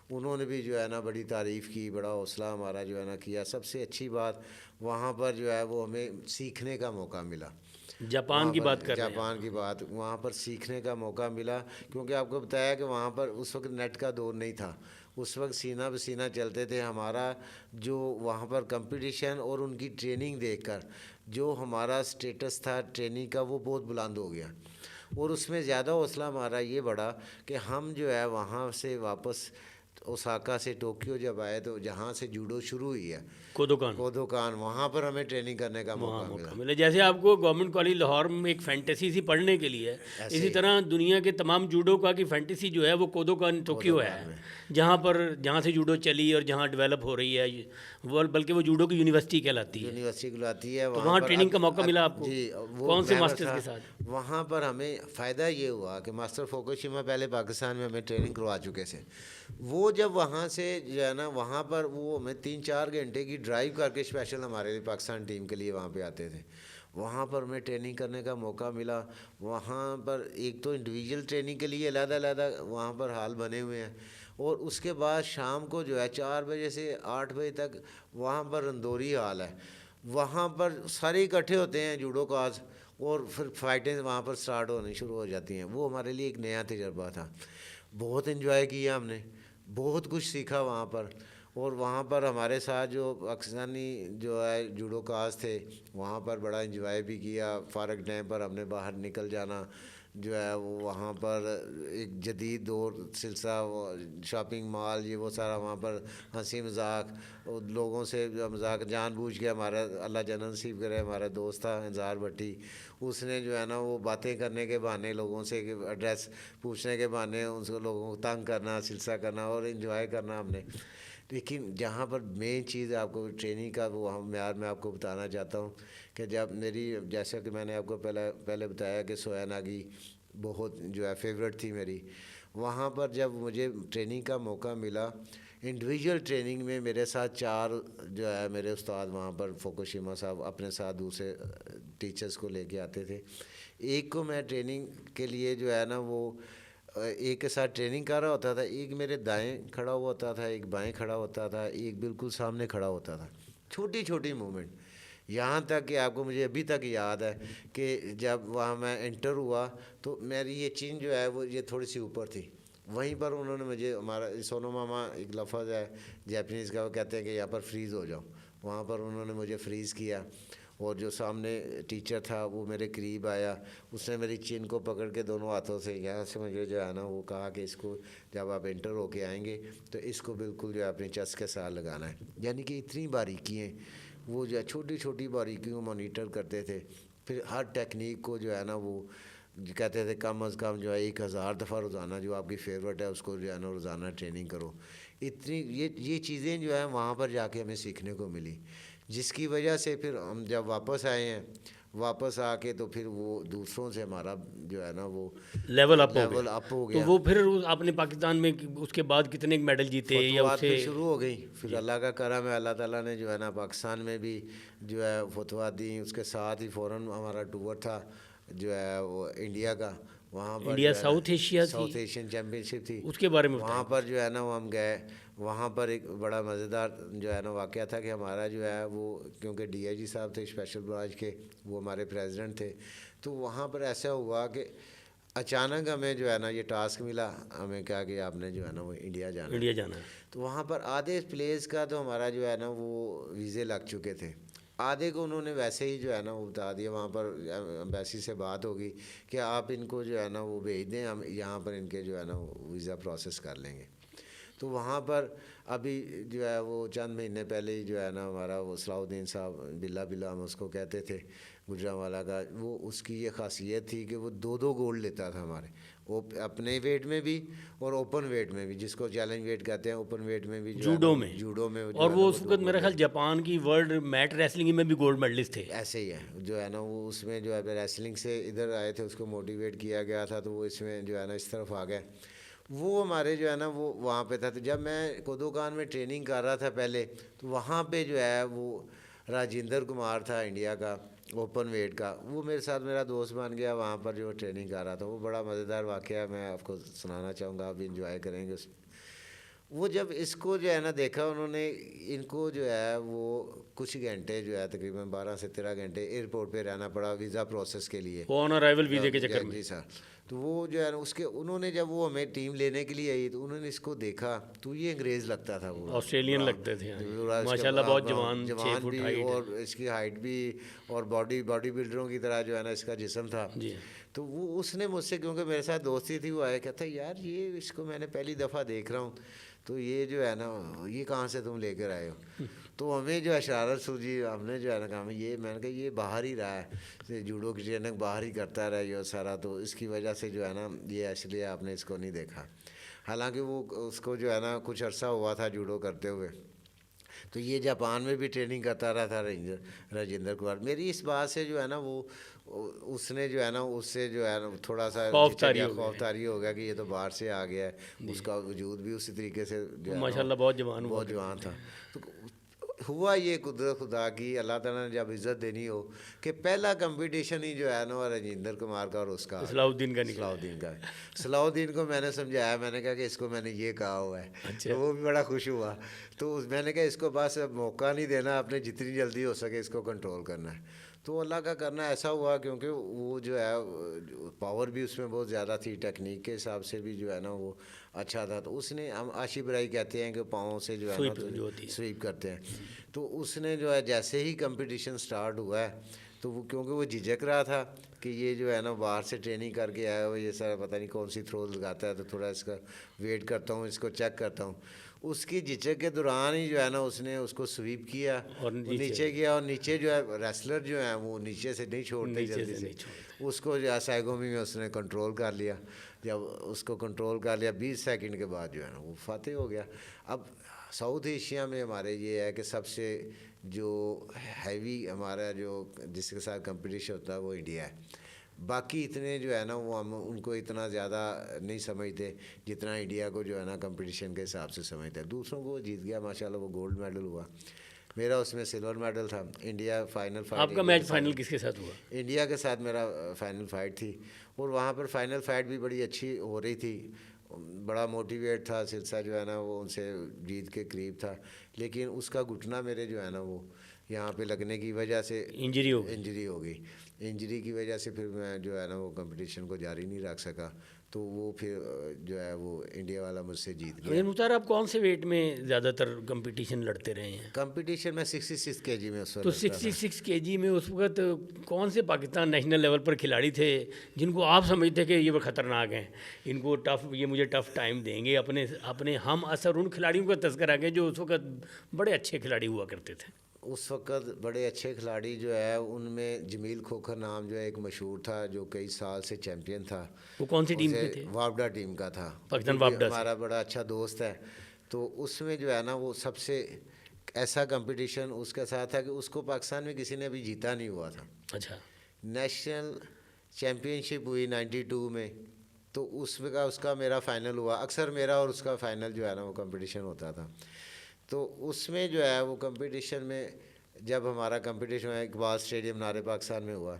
S1: उन्होंने भी जो है ना बड़ी तारीफ़ की, बड़ा हौसला हमारा जो है ना किया। सबसे अच्छी बात वहाँ पर जो है वो हमें सीखने का मौका मिला।
S2: जापान की बात कर रहे हैं
S1: जापान की बात, वहाँ पर सीखने का मौका मिला। क्योंकि आपको बताया कि वहाँ पर उस वक्त नेट का दौर नहीं था, उस वक्त सीना बसीना चलते थे। हमारा जो वहाँ पर कंपटीशन और उनकी ट्रेनिंग देखकर जो हमारा स्टेटस था ट्रेनिंग का, वो बहुत बुलंद हो गया। और उसमें ज़्यादा हौसला हमारा ये बढ़ा कि हम जो है वहाँ से वापस ओसाका से टोक्यो जब आए, तो जहाँ से जूडो शुरू हुई है, कोदोकान, वहाँ पर हमें ट्रेनिंग करने का मौका मिला।
S2: जैसे आपको गवर्नमेंट कॉलेज लाहौर में एक फैंटेसी सी पढ़ने के लिए, इसी तरह दुनिया के तमाम जूडोका की फैंटेसी जो है वो कोदोकान टोक्यो है, जहाँ से जूडो चली और जहाँ डेवलप हो रही है वो, बल्कि वो जूडो की यूनिवर्सिटी कहलाती है। तो वहाँ ट्रेनिंग का मौका मिला आपको?
S1: जी,
S2: कौन से मास्टर्स के साथ?
S1: वहाँ पर हमें फ़ायदा ये हुआ कि मास्टर फुकुशिमा पहले पाकिस्तान में हमें ट्रेनिंग करवा चुके थे। वो जब वहाँ से जो है ना, वहाँ पर वो हमें 3-4 घंटे की ड्राइव करके स्पेशल हमारे लिए पाकिस्तान टीम के लिए वहाँ पे आते थे। वहाँ पर हमें ट्रेनिंग करने का मौका मिला। वहाँ पर एक तो इंडिविजुअल ट्रेनिंग के लिए अलग-अलग वहाँ पर हॉल बने हुए हैं, और उसके बाद शाम को जो है 4 बजे से 8 बजे तक वहाँ पर रंदोरी हॉल है। वहाँ पर सारे इकट्ठे होते हैं जूडोकाज, और फिर फाइटें वहाँ पर स्टार्ट होनी शुरू हो जाती हैं। वो हमारे लिए एक नया तजुर्बा था। बहुत इन्जॉय किया हमने, बहुत कुछ सीखा वहाँ पर। और वहाँ पर हमारे साथ जो पाकिस्तानी जो है जूडोकाज थे, वहाँ पर बड़ा इन्जॉय भी किया। फारग टाइम पर हमने बाहर निकल जाना जो है वो, वहाँ पर एक जदीद दौर सिलसिला, शॉपिंग मॉल, ये वो सारा वहाँ पर हंसी मजाक, लोगों से मजाक जानबूझ के। हमारा अल्लाह जन्नत नसीब करे, हमारा दोस्त था इंजार भट्टी, उसने जो है ना वो बातें करने के बहाने लोगों से एड्रेस पूछने के बहाने उनको लोगों को तंग करना, सिलसिला करना और इन्जॉय करना हमने। लेकिन जहाँ पर मेन चीज़ आपको ट्रेनिंग का वो हम यार मैं आपको बताना चाहता हूँ कि जब मेरी, जैसा कि मैंने आपको पहले बताया कि सोया नागी बहुत जो है फेवरेट थी मेरी। वहाँ पर जब मुझे ट्रेनिंग का मौका मिला, इंडिविजुअल ट्रेनिंग में मेरे साथ 4 जो है मेरे उस्ताद वहाँ पर फुकुशिमा साहब अपने साथ दूसरे टीचर्स को लेके आते थे। एक को मैं ट्रेनिंग के लिए जो है ना वो एक के साथ ट्रेनिंग कर रहा होता था, एक मेरे दाएं खड़ा हुआ होता था, एक बाएं खड़ा होता था, एक बिल्कुल सामने खड़ा होता था। छोटी छोटी मूवमेंट, यहाँ तक कि आपको मुझे अभी तक याद है कि जब वहाँ मैं एंटर हुआ तो मेरी ये चीन जो है वो ये थोड़ी सी ऊपर थी। वहीं पर उन्होंने मुझे, हमारा सोनो मामा एक लफ्ज़ है जैपनीज़ का, वो कहते हैं कि यहाँ पर फ्रीज़ हो जाओ। वहाँ पर उन्होंने मुझे फ्रीज़ किया, और जो सामने टीचर था वो मेरे करीब आया, उसने मेरी चिन को पकड़ के दोनों हाथों से यहाँ से मुझे जो है ना वो कहा कि इसको जब आप एंटर होके आएंगे तो इसको बिल्कुल जो है अपनी चस्ट के साथ लगाना है। यानी कि इतनी बारीकियाँ, वो जो है छोटी छोटी बारीकियों को मॉनिटर करते थे। फिर हर टेक्निक को जो है ना वो कहते थे कम अज़ कम जो है 1000 दफ़ा रोज़ाना जो आपकी फेवरेट है उसको जो है ना रोज़ाना ट्रेनिंग करो। इतनी ये चीज़ें जो है वहाँ पर जाके हमें सीखने को मिली, जिसकी वजह से फिर हम जब वापस आए हैं, वापस आके तो फिर वो दूसरों से हमारा जो है ना वो
S2: लेवल अप हो गया। तो वो फिर आपने पाकिस्तान में उसके बाद कितने मेडल जीते या उससे
S1: शुरू हो गई? फिर अल्लाह का करम है, अल्लाह ताला ने जो है ना पाकिस्तान में भी जो है फतवा दी। उसके साथ ही फ़ौरन हमारा टूर था जो है वो इंडिया का, वहाँ पर
S2: इंडिया साउथ
S1: एशियन चैम्पियनशिप थी,
S2: उसके बारे में
S1: वहाँ पर जो है ना वो हम गए। वहाँ पर एक बड़ा मज़ेदार जो है ना वाक़या था कि हमारा जो है वो, क्योंकि डीआईजी साहब थे स्पेशल ब्रांच के, वो हमारे प्रेसिडेंट थे। तो वहाँ पर ऐसा हुआ कि अचानक हमें जो है ना ये टास्क मिला, हमें कहा कि आपने जो है ना वो इंडिया जाना है। तो वहाँ पर आधे प्लेस का तो हमारा जो है ना वो वीज़े लग चुके थे, आधे को उन्होंने वैसे ही जो है ना वो बता दिया, वहाँ पर एम्बेसी से बात होगी कि आप इनको जो है ना वो भेज दें, हम यहाँ पर इनके जो है ना वीज़ा प्रोसेस कर लेंगे। तो वहाँ पर अभी जो है वो चंद महीने पहले ही जो है ना हमारा वो सलाउद्दीन साहब, बिल्ला हम उसको कहते थे, गुजरांवाला का, वो उसकी ये खासियत थी कि वो 2-2 गोल्ड लेता था हमारे, वो अपने वेट में भी और ओपन वेट में भी, जिसको चैलेंज वेट कहते हैं, ओपन वेट में भी जो
S2: जूडो
S1: है ना,
S2: में।
S1: जूडो में जो
S2: और
S1: है
S2: वो
S1: ना
S2: उस वक्त मेरा ख्याल जापान की वर्ल्ड मैट रेसलिंग में भी गोल्ड मेडलिस्ट थे।
S1: ऐसे ही है जो है ना वो उसमें जो है रेसलिंग से इधर आए थे, उसको मोटिवेट किया गया था, तो वो इसमें जो है ना इस तरफ आ गए। वो हमारे जो है ना वो वहाँ पे था। तो जब मैं कोदोकान में ट्रेनिंग कर रहा था पहले, तो वहाँ पे जो है वो राजेंद्र कुमार था इंडिया का ओपन वेट का, वो मेरे साथ मेरा दोस्त बन गया वहाँ पर जो ट्रेनिंग कर रहा था। वो बड़ा मज़ेदार वाक़या मैं आपको सुनाना चाहूँगा, आप इंजॉय करेंगे उस। वो जब इसको जो है ना देखा उन्होंने, इनको जो है वो कुछ घंटे जो है तकरीबन 12 से 13 घंटे एयरपोर्ट पे रहना पड़ा वीज़ा प्रोसेस के लिए,
S2: वो ऑन अराइवल वीज़े के चक्कर में।
S1: जी सर। तो वो जो है ना उसके उन्होंने जब वो हमें टीम लेने के लिए आई, तो उन्होंने इसको देखा तो ये अंग्रेज़ लगता था, वो
S2: ऑस्ट्रेलियन लगते थे
S1: पूरा इसका
S2: माशाल्लाह, बहुत जवान, 6
S1: जवान
S2: फुट
S1: भी,
S2: हाइट
S1: और इसकी हाइट भी, और बॉडी बिल्डरों की तरह जो है ना इसका जिस्म था।
S2: जी।
S1: तो वो उसने मुझसे, क्योंकि मेरे साथ दोस्ती थी, वो आया कहता यार ये इसको मैंने पहली दफ़ा देख रहा हूँ, तो ये जो है ना ये कहाँ से तुम लेकर आए हो। तो हमें जो है शरारत सूझी, हमने जो है ना कहा ये, मैंने कहा ये बाहर ही रहा है, जूडो की ट्रेनिंग बाहर ही करता रहा ये सारा, तो इसकी वजह से जो है ना ये इसलिए आपने इसको नहीं देखा। हालांकि वो उसको जो है ना कुछ अरसा हुआ था जूडो करते हुए, तो ये जापान में भी ट्रेनिंग करता रहा था राजेंद्र कुमार। मेरी इस बात से जो है ना वो उसने जो है ना उससे जो है ना थोड़ा सा
S2: खौफतारी
S1: हो गया कि ये तो बाहर से आ गया है, उसका वजूद भी उसी तरीके से जो है
S2: माशाल्लाह बहुत जवान
S1: बहुत जवान था। तो हुआ ये कुदरत खुदा की, अल्लाह ताला ने जब इज़्ज़त देनी हो कि पहला कंपटीशन ही जो है ना वो राजेंद्र कुमार का और उसका
S2: सलाउद्दीन का निकला।
S1: सलाउद्दीन को मैंने समझाया, मैंने कहा कि इसको मैंने ये कहा हुआ है।
S2: अच्छा।
S1: तो वो भी बड़ा खुश हुआ। तो मैंने कहा इसको बस मौका नहीं देना, आपने जितनी जल्दी हो सके इसको कंट्रोल करना है। तो अल्लाह का करना ऐसा हुआ, क्योंकि वो जो है पावर भी उसमें बहुत ज़्यादा थी, टेक्निक के हिसाब से भी जो है ना वो अच्छा था। तो उसने, हम आशी बराई कहते हैं कि पाँव से जो है ना तो स्वीप करते हैं, तो उसने जो है जैसे ही कंपटीशन स्टार्ट हुआ है, तो वो क्योंकि वो झिझक रहा था कि ये जो है ना बाहर से ट्रेनिंग करके आया हो, ये सारा पता नहीं कौन सी थ्रो लगाता है, तो थोड़ा इसका वेट करता हूँ, इसको चेक करता हूँ। उसकी झिझक के दौरान ही जो है ना उसने उसको स्वीप किया और नीचे किया, और नीचे जो है रेसलर जो है वो नीचे से नहीं छोड़ते जल्दी से, उसको जो है साइगोमी में उसने कंट्रोल कर लिया। जब उसको कंट्रोल कर लिया 20 सेकंड के बाद जो है ना वो फातेह हो गया। अब साउथ एशिया में हमारे ये है कि सबसे जो हैवी हमारा जो जिसके साथ कंपटीशन होता है वो इंडिया है। बाकी इतने जो है ना वो हम उनको इतना ज़्यादा नहीं समझते जितना इंडिया को जो है ना कंपटीशन के हिसाब से समझते हैं। दूसरों को जीत गया माशाल्लाह, वो गोल्ड मेडल हुआ, मेरा उसमें सिल्वर मेडल था। इंडिया फाइनल फाइट,
S2: आपका मैच फाइनल किसके साथ हुआ?
S1: इंडिया के साथ मेरा फाइनल फाइट थी, और वहाँ पर फाइनल फाइट भी बड़ी अच्छी हो रही थी, बड़ा मोटिवेट था। सिरसा जो है ना वो उनसे जीत के करीब था, लेकिन उसका घुटना मेरे जो है ना वो यहाँ पे लगने की वजह से इंजरी हो गई। इंजरी की वजह से फिर मैं जो है ना वो कंपटीशन को जारी नहीं रख सका, तो वो फिर जो है वो इंडिया वाला मुझसे जीत गया।
S2: मुख्तार, आप कौन से वेट में ज़्यादातर कंपटीशन लड़ते रहे हैं?
S1: कंपटीशन में 66 kg में उस वक्त।
S2: तो 66 kg में उस वक्त कौन से पाकिस्तान नेशनल लेवल पर खिलाड़ी थे जिनको आप समझते कि ये वो ख़तरनाक हैं, इनको टफ़, ये मुझे टफ़ टाइम देंगे? अपने हम असर उन खिलाड़ियों का तज़किरा करें जो उस वक्त बड़े अच्छे खिलाड़ी हुआ करते थे।
S1: उस वक्त बड़े अच्छे खिलाड़ी जो है उनमें जमील खोखर नाम जो है एक मशहूर था, जो कई साल से चैम्पियन था।
S2: वो कौन सी टीम के थे?
S1: वापडा टीम का था,
S2: पाकिस्तान वापडा।
S1: हमारा बड़ा अच्छा दोस्त है। तो उसमें जो है ना वो सबसे ऐसा कंपटीशन उसके साथ था कि उसको पाकिस्तान में किसी ने अभी जीता नहीं हुआ था।
S2: अच्छा।
S1: नेशनल चैम्पियनशिप हुई 92 में, तो उसका मेरा फ़ाइनल हुआ। अक्सर मेरा और उसका फ़ाइनल जो है ना वो कंपटीशन होता था। तो उसमें जो है वो कंपटीशन में जब हमारा कंपटीशन इकबाल स्टेडियम नारे पाकिस्तान में हुआ,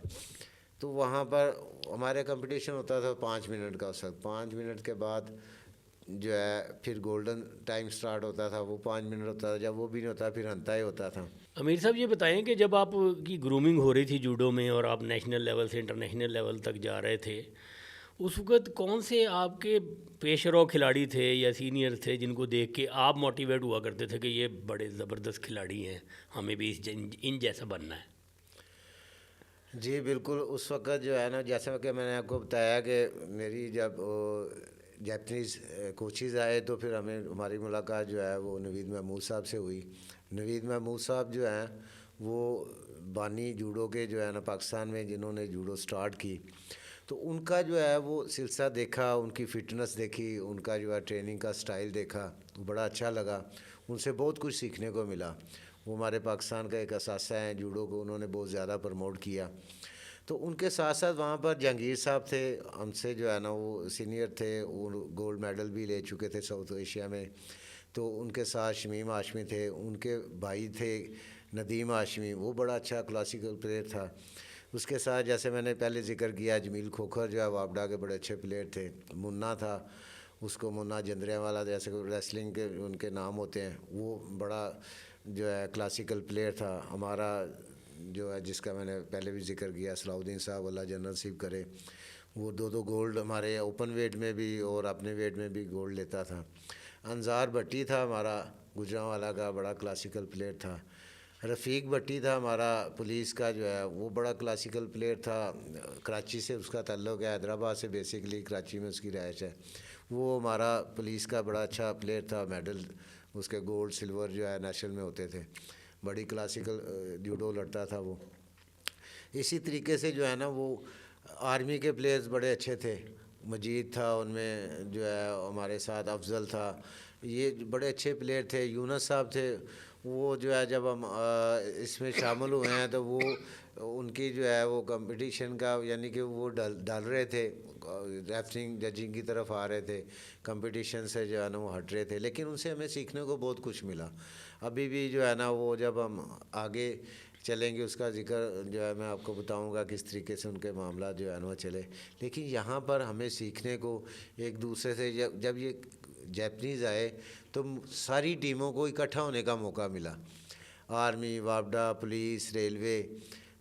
S1: तो वहाँ पर हमारे कंपटीशन होता था 5 मिनट का। उस वक्त 5 मिनट के बाद जो है फिर गोल्डन टाइम स्टार्ट होता था, वो 5 मिनट होता था। जब वो भी नहीं होता फिर अंता ही होता था।
S2: अमीर साहब, ये बताएं कि जब आपकी ग्रूमिंग हो रही थी जूडो में और आप नेशनल लेवल से इंटरनेशनल लेवल तक जा रहे थे, उस वक्त कौन से आपके पेशरो खिलाड़ी थे या सीनियर थे जिनको देख के आप मोटिवेट हुआ करते थे कि ये बड़े ज़बरदस्त खिलाड़ी हैं, हमें भी इन जैसा बनना है?
S1: जी बिल्कुल, उस वक़्त जो है ना, जैसा कि मैंने आपको बताया कि मेरी जब जापानीज़ कोचेज़ आए तो फिर हमारी मुलाकात जो है वो नवीद महमूद साहब से हुई। नवीद महमूद साहब जो हैं वो बानी जूडो के जो है ना पाकिस्तान में, जिन्होंने जूडो स्टार्ट की, तो उनका जो है वो सिलसिला देखा, उनकी फ़िटनेस देखी, उनका जो है ट्रेनिंग का स्टाइल देखा, बड़ा अच्छा लगा। उनसे बहुत कुछ सीखने को मिला। वो हमारे पाकिस्तान का एक असासा हैं जूडो को, उन्होंने बहुत ज़्यादा प्रमोट किया। तो उनके साथ साथ वहाँ पर जहांगीर साहब थे, हमसे जो है ना वो सीनियर थे, वो गोल्ड मेडल भी ले चुके थे साउथ एशिया में। तो उनके साथ शमीम हाशमी थे, उनके भाई थे नदीम हाशमी, वो बड़ा अच्छा क्लासिकल प्लेयर था। उसके साथ जैसे मैंने पहले ज़िक्र किया, जमील खोखर जो है वापडा के बड़े अच्छे प्लेयर थे। मुन्ना था, उसको मुन्ना जंदरिया वाला, जैसे रेसलिंग के उनके नाम होते हैं, वो बड़ा जो है क्लासिकल प्लेयर था। हमारा जो है जिसका मैंने पहले भी जिक्र किया, सलाउद्दीन साहब, अल्लाह जन्नत नसीब करे, वो दो गोल्ड हमारे ओपन वेट में भी और अपने वेट में भी गोल्ड लेता था। अंजार भट्टी था हमारा गुजरांवाला का, बड़ा क्लासिकल प्लेयर था। रफ़ीक भट्टी था हमारा पुलिस का जो है, वो बड़ा क्लासिकल प्लेयर था। कराची से उसका ताल्लुक़ है, हैदराबाद से बेसिकली कराची में उसकी रहायश है। वो हमारा पुलिस का बड़ा अच्छा प्लेयर था, मेडल उसके गोल्ड सिल्वर जो है नेशनल में होते थे। बड़ी क्लासिकल जूडो लड़ता था वो। इसी तरीके से जो है ना वो आर्मी के प्लेयर्स बड़े अच्छे थे। मजीद था उनमें जो है, हमारे साथ अफजल था, ये बड़े अच्छे प्लेयर थे। यूनुस साहब थे, वो जो है जब हम इसमें शामिल हुए हैं तो वो उनकी जो है वो कंपटीशन का, यानी कि वो डाल रहे थे, रेफरिंग जजिंग की तरफ आ रहे थे, कंपटीशन से जो है ना वो हट रहे थे, लेकिन उनसे हमें सीखने को बहुत कुछ मिला। अभी भी जो है ना वो जब हम आगे चलेंगे उसका ज़िक्र जो है मैं आपको बताऊंगा किस तरीके से उनके मामला जो है ना चले। लेकिन यहाँ पर हमें सीखने को एक दूसरे से, जब ये जैपनीज़ आए तो सारी टीमों को इकट्ठा होने का मौका मिला। आर्मी, वापडा, पुलिस, रेलवे,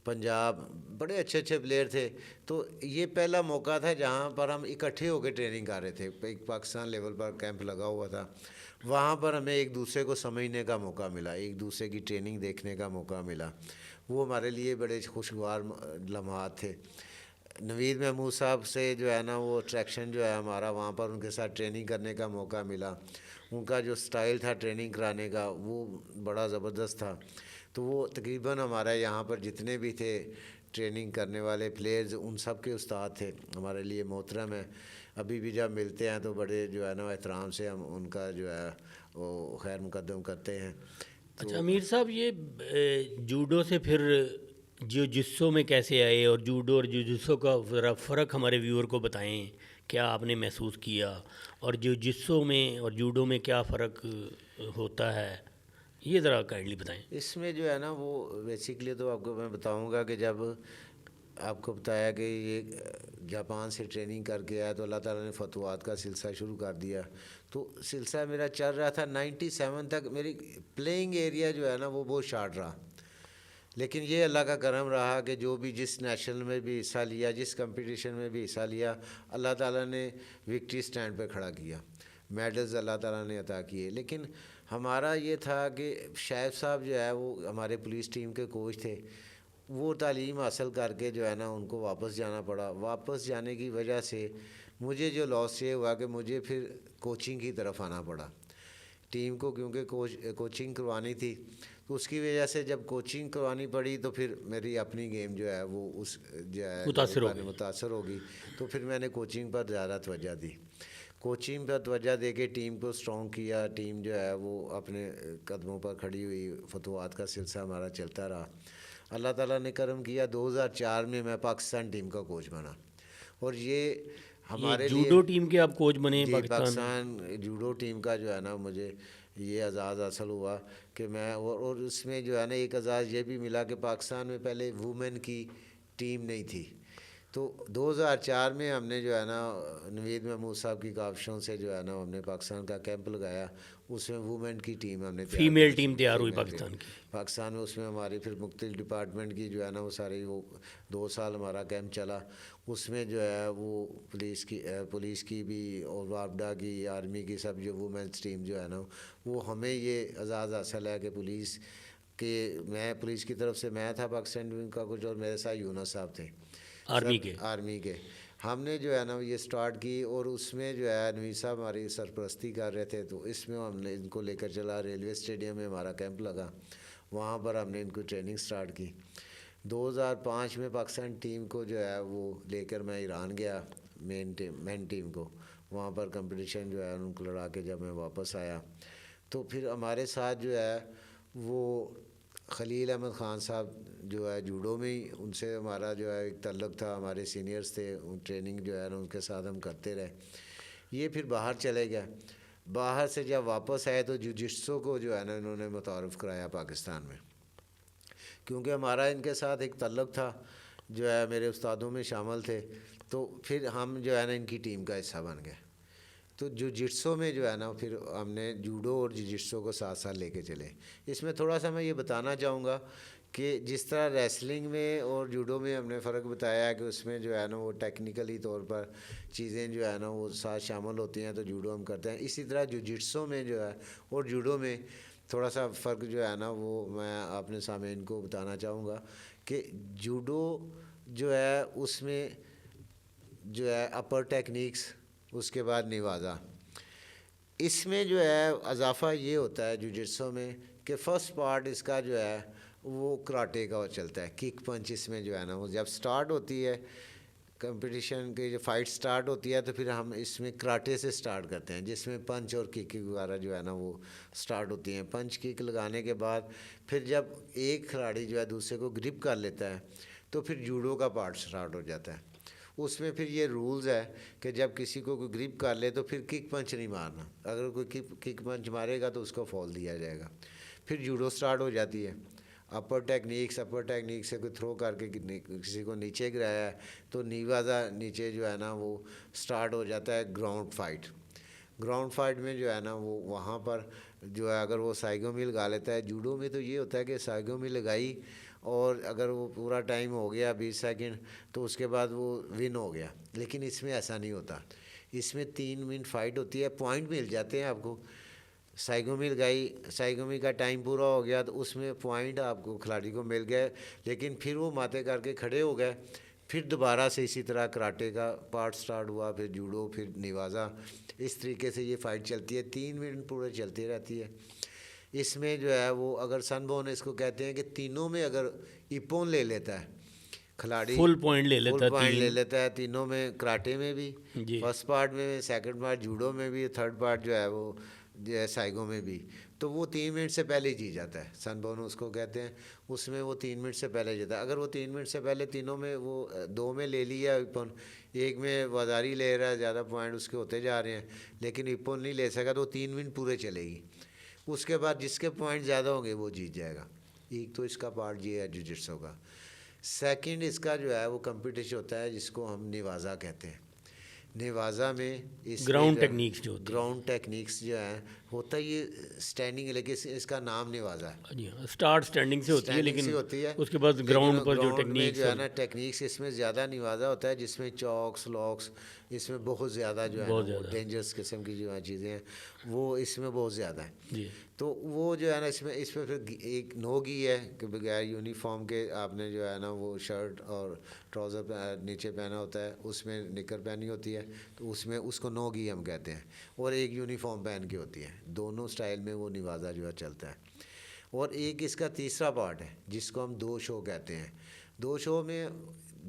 S1: पंजाब, बड़े अच्छे अच्छे प्लेयर थे। तो ये पहला मौका था जहाँ पर हम इकट्ठे होकर ट्रेनिंग कर रहे थे। एक पाकिस्तान लेवल पर कैंप लगा हुआ था, वहाँ पर हमें एक दूसरे को समझने का मौका मिला, एक दूसरे की ट्रेनिंग देखने का मौका मिला। वो हमारे लिए बड़े खुशगवार लम्हात थे। नवीद महमूद साहब से जो है ना वो अट्रैक्शन जो है हमारा, वहाँ पर उनके साथ ट्रेनिंग करने का मौका मिला। उनका जो स्टाइल था ट्रेनिंग कराने का वो बड़ा ज़बरदस्त था। तो वो तकरीबन हमारे यहाँ पर जितने भी थे ट्रेनिंग करने वाले प्लेयर्स, उन सब के उस्ताद थे, हमारे लिए मोहतरम है। अभी भी जब मिलते हैं तो बड़े जो है ना एहतराम से हम उनका जो है वो खैर मुकद्दम करते हैं।
S2: अच्छा अमीर साहब, ये जूडो से फिर जिस्सो में कैसे आए, और जूडो और जुजित्सो का ज़रा फ़र्क हमारे व्यूअर को बताएं, क्या आपने महसूस किया, और जिस्सो में और जूडो में क्या फ़र्क होता है, ये ज़रा काइंडली बताएं।
S1: इसमें जो है ना वो बेसिकली तो आपको मैं बताऊंगा कि जब आपको बताया कि ये जापान से ट्रेनिंग करके आया तो अल्लाह ताला ने फतवात का सिलसिला शुरू कर दिया। तो सिलसिला मेरा चल रहा था 97 तक। मेरी प्लेइंग एरिया जो है ना वो बहुत शार्ट रहा, लेकिन ये अल्लाह का करम रहा कि जो भी जिस नेशनल में भी हिस्सा लिया, जिस कंपटीशन में भी हिस्सा लिया, अल्लाह ताला ने विक्ट्री स्टैंड पे खड़ा किया, मेडल्स अल्लाह ताला ने अता किए। लेकिन हमारा ये था कि शायद साहब जो है वो हमारे पुलिस टीम के कोच थे, वो तालीम हासिल करके जो है ना उनको वापस जाना पड़ा। वापस जाने की वजह से मुझे जो लॉस ये हुआ कि मुझे फिर कोचिंग की तरफ आना पड़ा टीम को, क्योंकि कोचिंग करवानी थी। तो उसकी वजह से जब कोचिंग करवानी पड़ी तो फिर मेरी अपनी गेम जो है वो उस जो है मुतासर होगी। तो फिर मैंने कोचिंग पर ज़्यादा तवज्जो दी, कोचिंग पर तवज्जो दे के टीम को स्ट्रॉन्ग किया। टीम जो है वो अपने कदमों पर खड़ी हुई, फतवात का सिलसिला हमारा चलता रहा। अल्लाह ताला ने करम किया, 2004 में मैं पाकिस्तान टीम का कोच बना। और ये हमारे
S2: जूडो टीम के आप कोच बने
S1: जी,
S2: पाकिस्तान
S1: जूडो टीम का जो है ना मुझे ये एजाज़ हासिल हुआ कि मैं और उसमें जो है ना एक एजाज़ ये भी मिला कि पाकिस्तान में पहले वुमेन की टीम नहीं थी। तो 2004 में हमने जो है ना नवीद महमूद साहब की काविशों से जो है ना हमने पाकिस्तान का कैंप लगाया, उसमें वुमेन की टीम हमने
S2: फीमेल टीम तैयार हुई पाकिस्तान की।
S1: पाकिस्तान में उसमें हमारी फिर मुख्तलिफ डिपार्टमेंट की जो है ना वो सारी वो 2 साल हमारा कैंप चला। उसमें जो है वो पुलिस की भी और वापडा की, आर्मी की, सब जो वुमेंस टीम जो है ना वो हमें ये एजाज़ हासिल है कि पुलिस के, मैं पुलिस की तरफ से मैं था पाकिस्तान टीम का कुछ, और मेरे साथ यूनुस साहब थे आर्मी के। हमने जो है ना ये स्टार्ट की, और उसमें जो है नवीद साहब हमारी सरपरस्ती कर रहे थे। तो इसमें हमने इनको लेकर चला, रेलवे स्टेडियम में हमारा कैंप लगा, वहाँ पर हमने इनको ट्रेनिंग स्टार्ट की। 2005 में पाकिस्तान टीम को जो है वो लेकर मैं ईरान गया, मेन टीम को, वहाँ पर कंपटीशन जो है उनको लड़ा के जब मैं वापस आया तो फिर हमारे साथ जो है वो खलील अहमद ख़ान साहब जो है जूडो में ही, उनसे हमारा जो है एक तल्लुक़ था, हमारे सीनियर्स थे, ट्रेनिंग जो है ना उनके साथ हम करते रहे। ये फिर बाहर चले गए, बाहर से जब वापस आए तो जुजित्सु को जो है ना इन्होंने मुतारफ़ कराया पाकिस्तान में, क्योंकि हमारा इनके साथ एक तल्लुक़ था, जो है मेरे उस्तादों में शामिल थे। तो फिर हम जो है ना इनकी टीम का हिस्सा बन गए। तो जुजित्सु में जो है ना फिर हमने जूडो और जुजित्सु को साथ साथ लेके चले। इसमें थोड़ा सा मैं ये बताना चाहूँगा कि जिस तरह रेसलिंग में और जूडो में हमने फ़र्क बताया है कि उसमें जो है ना वो टेक्निकली तौर पर चीज़ें जो है ना वो साथ शामिल होती हैं, तो जूडो हम करते हैं। इसी तरह जुजित्सु में जो है और जूडो में थोड़ा सा फ़र्क जो है ना वो मैं अपने सामने इनको बताना चाहूँगा कि जूडो जो है उसमें जो है अपर टेक्निक्स, उसके बाद निवाज़ा, इसमें जो है इजाफ़ा ये होता है जुजित्सु में कि फ़र्स्ट पार्ट इसका जो है वो कराटे का चलता है, किक पंच। इसमें जो है ना वो जब स्टार्ट होती है कंपटीशन की, जो फाइट स्टार्ट होती है तो फिर हम इसमें कराटे से स्टार्ट करते हैं, जिसमें पंच और किक वगैरह जो है ना वो स्टार्ट होती हैं। पंच किक लगाने के बाद फिर जब एक खिलाड़ी जो है दूसरे को ग्रिप कर लेता है तो फिर जूडो का पार्ट स्टार्ट हो जाता है। उसमें फिर ये रूल्स है कि जब किसी को कोई ग्रिप कर ले तो फिर किक पंच नहीं मारना, अगर कोई किक पंच मारेगा तो उसको फॉल दिया जाएगा। फिर जूडो स्टार्ट हो जाती है, अपर टेक्निक से कोई थ्रो करके किसी को नीचे गिराया है तो नीवाज़ा नीचे जो है ना वो स्टार्ट हो जाता है। ग्राउंड फाइट में जो है ना वो वहाँ पर जो है अगर वो साइगोमी लगा लेता है, जूडो में तो ये होता है कि साइगोमी लगाई और अगर वो पूरा टाइम हो गया 20 सेकंड तो उसके बाद वो विन हो गया। लेकिन इसमें ऐसा नहीं होता, इसमें 3 मिनट फाइट होती है, पॉइंट मिल जाते हैं आपको। साइगोमी लगाई, साइगोमी का टाइम पूरा हो गया तो उसमें पॉइंट आपको खिलाड़ी को मिल गए, लेकिन फिर वो माथे करके खड़े हो गए, फिर दोबारा से इसी तरह कराटे का पार्ट स्टार्ट हुआ, फिर जूडो, फिर निवाज़ा। इस तरीके से ये फ़ाइट चलती है, 3 मिनट पूरे चलती रहती है। इसमें जो है वो अगर सनबोन इसको कहते हैं कि तीनों में अगर इपोन ले लेता है खिलाड़ी,
S2: फुल पॉइंट ले लेता
S1: है तीनों में, कराटे में भी फर्स्ट पार्ट में, सेकंड पार्ट जूडो में भी, थर्ड पार्ट जो है वो जो है साइगो में भी, तो वो 3 मिनट से पहले जीत जाता है। सनबोन उसको कहते हैं, उसमें वो 3 मिनट से पहले जीता है। अगर वो 3 मिनट से पहले तीनों में वो 2 में ले लिया इपोन, एक में वज़ारी ले रहा है, ज़्यादा पॉइंट उसके होते जा रहे हैं, लेकिन इपोन नहीं ले सका तो 3 मिनट पूरे चलेगी। उसके बाद जिसके पॉइंट ज़्यादा होंगे वो जीत जाएगा। एक तो इसका पार्ट ये है जुजित्सु का। सेकंड इसका जो है वो कंपटीशन होता है जिसको हम निवाज़ा कहते हैं। निवाज़ा में इस
S2: ग्राउंड टेक्निक्स जो
S1: है होता है ये स्टैंडिंग, लेकिन इसका नाम निवाज़ा है।
S2: जी हाँ, स्टार्ट स्टैंडिंग से होती है, लेकिन उसके बाद ग्राउंड पर जो टेक्निक्स
S1: जो है ना टेक्निक्स इसमें ज़्यादा निवाज़ा होता है, जिसमें चॉक्स लॉक्स इसमें बहुत ज़्यादा जो है ना डेंजरस किस्म की जो है चीज़ें हैं वो इसमें बहुत ज़्यादा है
S2: जी।
S1: तो वो जो है ना इसमें फिर एक नोगी है कि बगैर यूनिफॉर्म के आपने जो है ना वो शर्ट और ट्राउज़र नीचे पहना होता है, उसमें निकर पहनी होती है, तो उसमें उसको नोगी हम कहते हैं, और एक यूनिफॉर्म पहन के होती है। दोनों स्टाइल में वो निवाज़ा जो है चलता है। और एक इसका तीसरा पार्ट है जिसको हम 2 शो कहते हैं। 2 शो में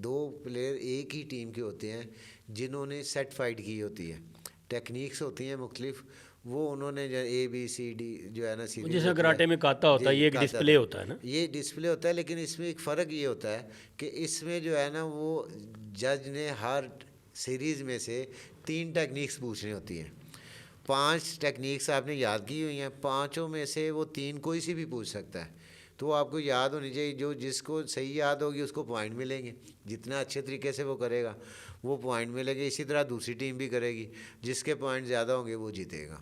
S1: 2 प्लेयर एक ही टीम के होते हैं जिन्होंने सेट फाइट की होती है, टेक्निक्स होती हैं मुख्तलिफ, वो उन्होंने जो ABCD जो है ना सीरीज,
S2: जैसे कराटे में काता होता है, ये एक डिस्प्ले होता है ना,
S1: ये डिस्प्ले होता है। लेकिन इसमें एक फ़र्क ये होता है कि इसमें जो है ना वो जज ने हर सीरीज़ में से 3 टेक्निक्स पूछनी होती हैं। 5 टेक्निक्स आपने याद की हुई हैं, 5 में से वो 3 कोई सी भी पूछ सकता है। तो आपको याद होनी चाहिए, जो जिसको सही याद होगी उसको पॉइंट मिलेंगे, जितना अच्छे तरीके से वो करेगा वो पॉइंट मिलेंगे। इसी तरह दूसरी टीम भी करेगी, जिसके पॉइंट ज़्यादा होंगे वो जीतेगा।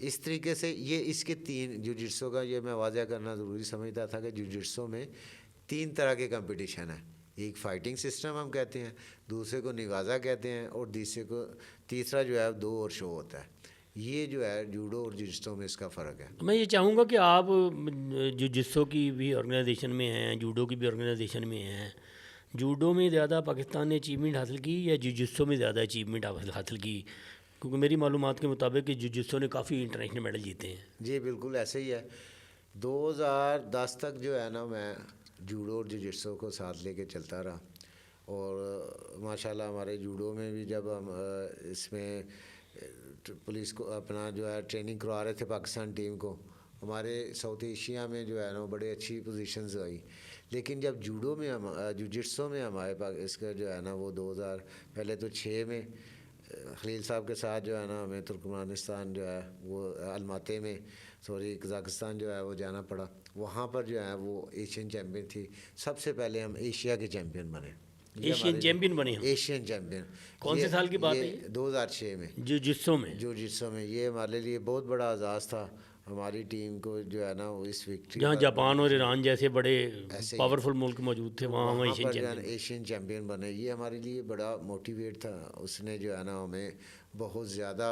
S1: इस तरीके से ये इसके तीन जुजित्सो का ये मैं वाज़ह करना ज़रूरी समझता था कि जुजित्सो में 3 तरह के कंपटीशन है। एक फाइटिंग सिस्टम हम कहते हैं, दूसरे को निवाज़ा कहते हैं, और तीसरा जो है 2 और शो होता है। ये जो है जूडो और जुजित्सो में इसका फ़र्क है।
S2: मैं ये चाहूँगा कि आप जुजित्सो की भी ऑर्गेनाइजेशन में हैं, जूडो की भी ऑर्गेनाइजेशन में हैं, जूडो में ज़्यादा पाकिस्तान ने अचीवमेंट हासिल की या जुजित्सो में ज़्यादा अचीवमेंट हासिल की? क्योंकि मेरी मालूमात के मुताबिक कि जुजित्सो ने काफ़ी इंटरनेशनल मेडल जीते हैं।
S1: जी बिल्कुल ऐसे ही है। 2010 तक जो है ना मैं जूडो और जुजित्सो को साथ लेके चलता रहा, और माशाल्लाह हमारे जूडो में भी जब हम इसमें पुलिस को अपना जो है ट्रेनिंग करवा रहे थे पाकिस्तान टीम को, हमारे साउथ एशिया में जो है ना बड़ी अच्छी पोजीशंस आई। लेकिन जब जूडो में हम जुजित्सो में हमारे पास इसका जो है ना वो 2006 में खलील साहब के साथ जो है ना हमें तुर्कमेनिस्तान जो है वो अलमाती में कज़ाकिस्तान जो है वो जाना पड़ा। वहाँ पर जो है वो एशियन चैम्पियन थी, सबसे पहले हम एशिया के चैम्पियन बने।
S2: एशियन चैम्पियन बने हम?
S1: Asian champion.
S2: कौन से साल की बात है?
S1: 2006 में
S2: जुजित्सो में।
S1: जुजित्सो में ये हमारे लिए बहुत बड़ा एजाज़ था, हमारी टीम को जो है ना वो इस विक्ट्री
S2: जहाँ जापान और ईरान जैसे बड़े
S1: ऐसे ही
S2: पावरफुल मुल्क मौजूद थे, वहाँ हम एशियन
S1: पर जो है
S2: चैम्पियन।
S1: ना एशियन चैम्पियन बने। ये हमारे लिए बड़ा मोटिवेट था। उसने जो है ना हमें बहुत ज़्यादा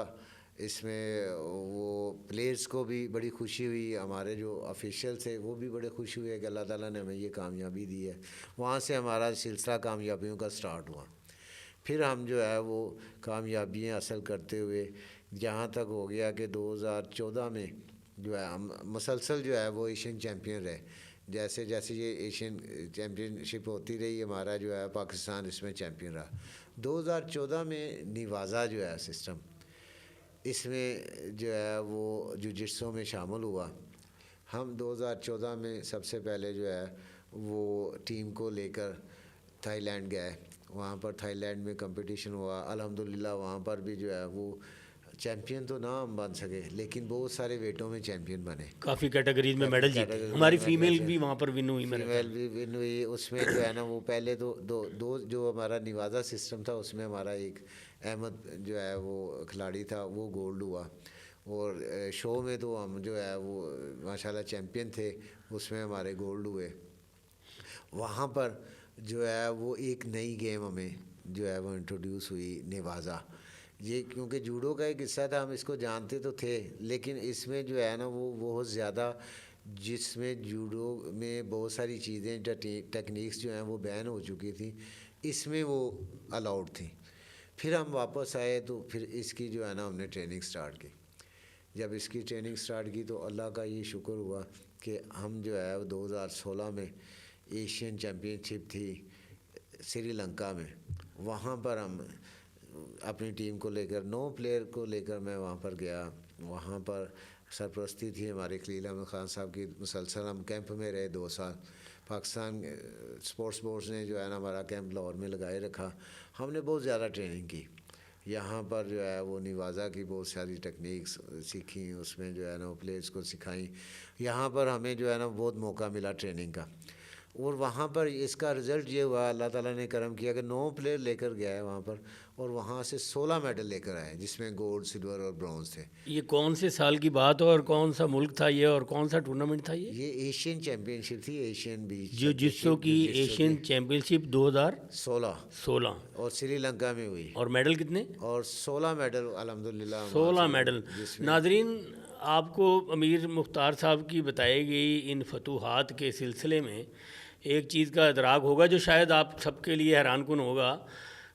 S1: इसमें वो प्लेयर्स को भी बड़ी खुशी हुई, हमारे जो ऑफिशियल थे वो भी बड़े खुश हुए कि अल्लाह ताला ने हमें ये कामयाबी दी है। वहाँ से हमारा सिलसिला कामयाबियों का स्टार्ट हुआ। फिर हम जो है वो कामयाबियाँ हासिल करते हुए यहाँ तक हो गया कि 2014 में जो है हम मुसलसल जो है वो एशियन चैम्पियन रहे। जैसे जैसे ये एशियन चैम्पियनशिप होती रही, हमारा जो है पाकिस्तान इसमें चैम्पियन रहा। 2014 में निवाज़ा जो है सिस्टम, इसमें जो है वो जुजित्सो में शामिल हुआ। हम 2014 में सबसे पहले जो है वो टीम को लेकर थाईलैंड गए। वहाँ पर थाईलैंड में कंपटीशन हुआ, अल्हम्दुलिल्लाह वहाँ पर भी जो है वो चैम्पियन तो ना हम बन सके, लेकिन बहुत सारे वेटों में चैम्पियन बने।
S2: काफ़ी कैटेगरीज में मेडल जीते।
S1: कैटेगरी
S2: हमारी
S1: में
S2: फीमेल
S1: मेडल
S2: भी वहाँ पर विन हुई।
S1: फीमेल भी विन हुई। उसमें जो है ना वो पहले तो दो जो हमारा निवाज़ा सिस्टम था उसमें हमारा एक अहमद जो है वो खिलाड़ी था, वो गोल्ड हुआ। और शो में तो हम जो है वो माशाल्लाह चैम्पियन थे, उसमें हमारे गोल्ड हुए। वहाँ पर जो है वो एक नई गेम हमें जो है वो इंट्रोड्यूस हुई, निवाज़ा। ये क्योंकि जूडो का एक हिस्सा था, हम इसको जानते तो थे, लेकिन इसमें जो है ना वो बहुत ज़्यादा, जिसमें जूडो में बहुत सारी चीज़ें टेक्निक्स जो हैं वो बैन हो चुकी थी, इसमें वो अलाउड थी। फिर हम वापस आए तो फिर इसकी जो है ना हमने ट्रेनिंग स्टार्ट की। जब इसकी ट्रेनिंग स्टार्ट की तो अल्लाह का ये शुक्र हुआ कि हम जो है 2016 में एशियन चैम्पियनशिप थी श्रीलंका में, वहाँ पर हम अपनी टीम को लेकर 9 प्लेयर को लेकर मैं वहाँ पर गया। वहाँ पर सरपरस्ती थी हमारे खलील अहमद ख़ान साहब की। मुसलसल हम कैंप में रहे 2 साल। पाकिस्तान स्पोर्ट्स बोर्ड्स ने जो है ना हमारा कैंप लाहौर में लगाए रखा। हमने बहुत ज़्यादा ट्रेनिंग की। यहाँ पर जो है वो निवाज़ा की बहुत सारी टेक्निक्स सीखी, उसमें जो है ना वो प्लेयर्स को सिखाई। यहाँ पर हमें जो है ना बहुत मौका मिला ट्रेनिंग का, और वहाँ पर इसका रिज़ल्ट ये हुआ, अल्लाह ताला ने करम किया कि 9 प्लेयर लेकर गया है वहाँ पर, और वहाँ से 16 मेडल लेकर आए, जिसमें गोल्ड, सिल्वर और ब्रॉन्ज थे।
S2: ये कौन से साल की बात है और कौन सा मुल्क था ये, और कौन सा टूर्नामेंट था ये?
S1: एशियन चैम्पियनशिप थी, एशियन बीच
S2: जुजित्सो की एशियन चैम्पियनशिप 2016
S1: और श्रीलंका में हुई।
S2: और मेडल कितने?
S1: और 16 मेडल अल्हम्दुलिल्लाह।
S2: 16 मेडल। नाजरीन, आपको अमीर मुख्तार साहब की बताई गई इन फतूहात के सिलसिले में एक चीज़ का इदराक होगा जो शायद आप सबके लिए हैरानकुन होगा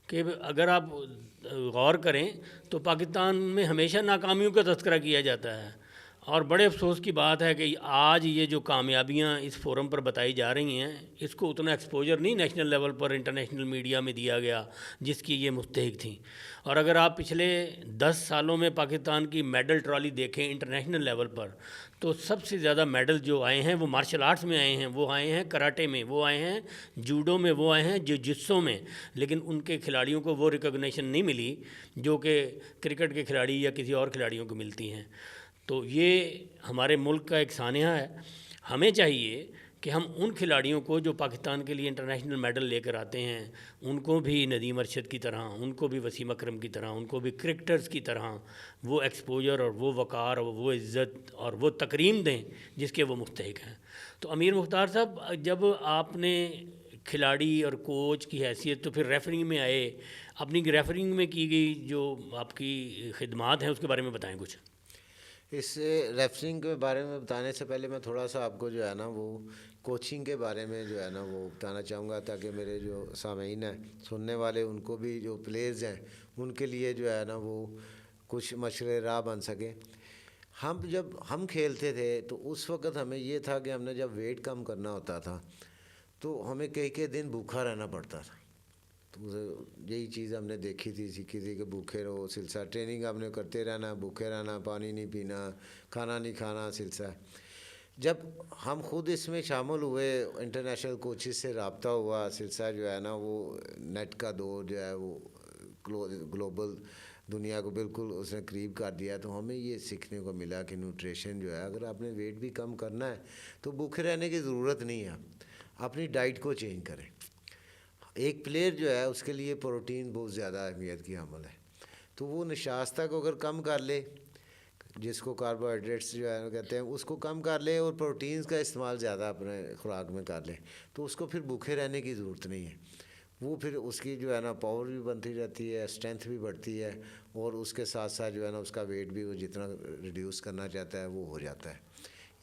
S2: कि अगर आप गौर करें तो पाकिस्तान में हमेशा नाकामियों का तज़किरा किया जाता है, और बड़े अफसोस की बात है कि आज ये जो कामयाबियाँ इस फोरम पर बताई जा रही हैं, इसको उतना एक्सपोजर नहीं नेशनल लेवल पर, इंटरनेशनल मीडिया में दिया गया जिसकी ये मुस्तहिक थी। और अगर आप पिछले 10 सालों में पाकिस्तान की मेडल ट्रॉली देखें इंटरनेशनल लेवल पर, तो सबसे ज़्यादा मेडल जो आए हैं वो मार्शल आर्ट्स में आए हैं, वो आए हैं कराटे में, वो आए हैं जूडो में, वो आए हैं जुजित्सो में। लेकिन उनके खिलाड़ियों को वो रिकॉग्निशन नहीं मिली जो कि क्रिकेट के खिलाड़ी या किसी और खिलाड़ियों को मिलती हैं। तो ये हमारे मुल्क का एक सानिया है। हमें चाहिए कि हम उन खिलाड़ियों को जो पाकिस्तान के लिए इंटरनेशनल मेडल लेकर आते हैं, उनको भी नदीम अरशद की तरह, उनको भी वसीम अकरम की तरह, उनको भी क्रिकेटर्स की तरह वो एक्सपोजर और वो वक़ार और वो इज़्ज़त और वो तकरीम दें जिसके वो मुस्तहिक हैं। तो अमीर मुख्तार साहब, जब आपने खिलाड़ी और कोच की हैसियत तो फिर रेफरिंग में आए, अपनी रेफरिंग में की गई जो आपकी खिदमात हैं उसके बारे में बताएं कुछ।
S1: इस रेफरिंग के बारे में बताने से पहले मैं थोड़ा सा आपको जो है ना वो कोचिंग के बारे में जो है ना वो बताना चाहूँगा, ताकि मेरे जो सामीन हैं, सुनने वाले, उनको भी, जो प्लेयर्स हैं, उनके लिए जो है ना वो कुछ मशवरे राह बन सके। जब हम खेलते थे तो उस वक़्त हमें ये था कि हमने जब वेट कम करना होता था तो हमें कई कई दिन भूखा रहना पड़ता था। तो यही चीज़ हमने देखी थी, सीखी थी कि भूखे रहो, सिलसिला ट्रेनिंग आपने करते रहना, भूखे रहना, पानी नहीं पीना, खाना नहीं खाना, सिलसिला। जब हम खुद इसमें शामिल हुए, इंटरनेशनल कोचेस से रब्ता हुआ, सिलसिला जो है ना वो नेट का दौर जो है वो ग्लोबल दुनिया को बिल्कुल उसने करीब कर दिया, तो हमें ये सीखने को मिला कि न्यूट्रिशन जो है, अगर आपने वेट भी कम करना है तो भूखे रहने की ज़रूरत नहीं है, अपनी डाइट को चेंज करें। एक प्लेयर जो है उसके लिए प्रोटीन बहुत ज़्यादा अहमियत की हामिल है, तो वो नशास्ता को अगर कम कर ले, जिसको कार्बोहाइड्रेट्स जो है कहते हैं, उसको कम कर ले और प्रोटीन्स का इस्तेमाल ज़्यादा अपने खुराक में कर ले, तो उसको फिर भूखे रहने की ज़रूरत नहीं है। वो फिर उसकी जो है ना पावर भी बनती रहती है, स्ट्रेंथ भी बढ़ती है, और उसके साथ साथ जो है ना उसका वेट भी वो जितना रिड्यूस करना चाहता है वो हो जाता है।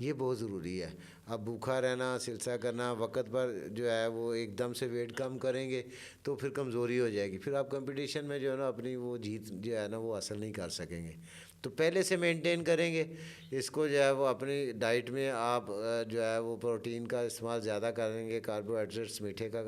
S1: ये बहुत ज़रूरी है। अब भूखा रहना, सिलसिला करना, वक्त पर जो है वो एकदम से वेट कम करेंगे तो फिर कमज़ोरी हो जाएगी, फिर आप कंपटीशन में जो है ना अपनी वो जीत जो है ना वो हासिल नहीं कर सकेंगे। तो पहले से मेंटेन करेंगे इसको, जो है वो अपनी डाइट में आप जो है वो प्रोटीन का इस्तेमाल ज़्यादा करेंगे, कार्बोहाइड्रेट्स मीठे का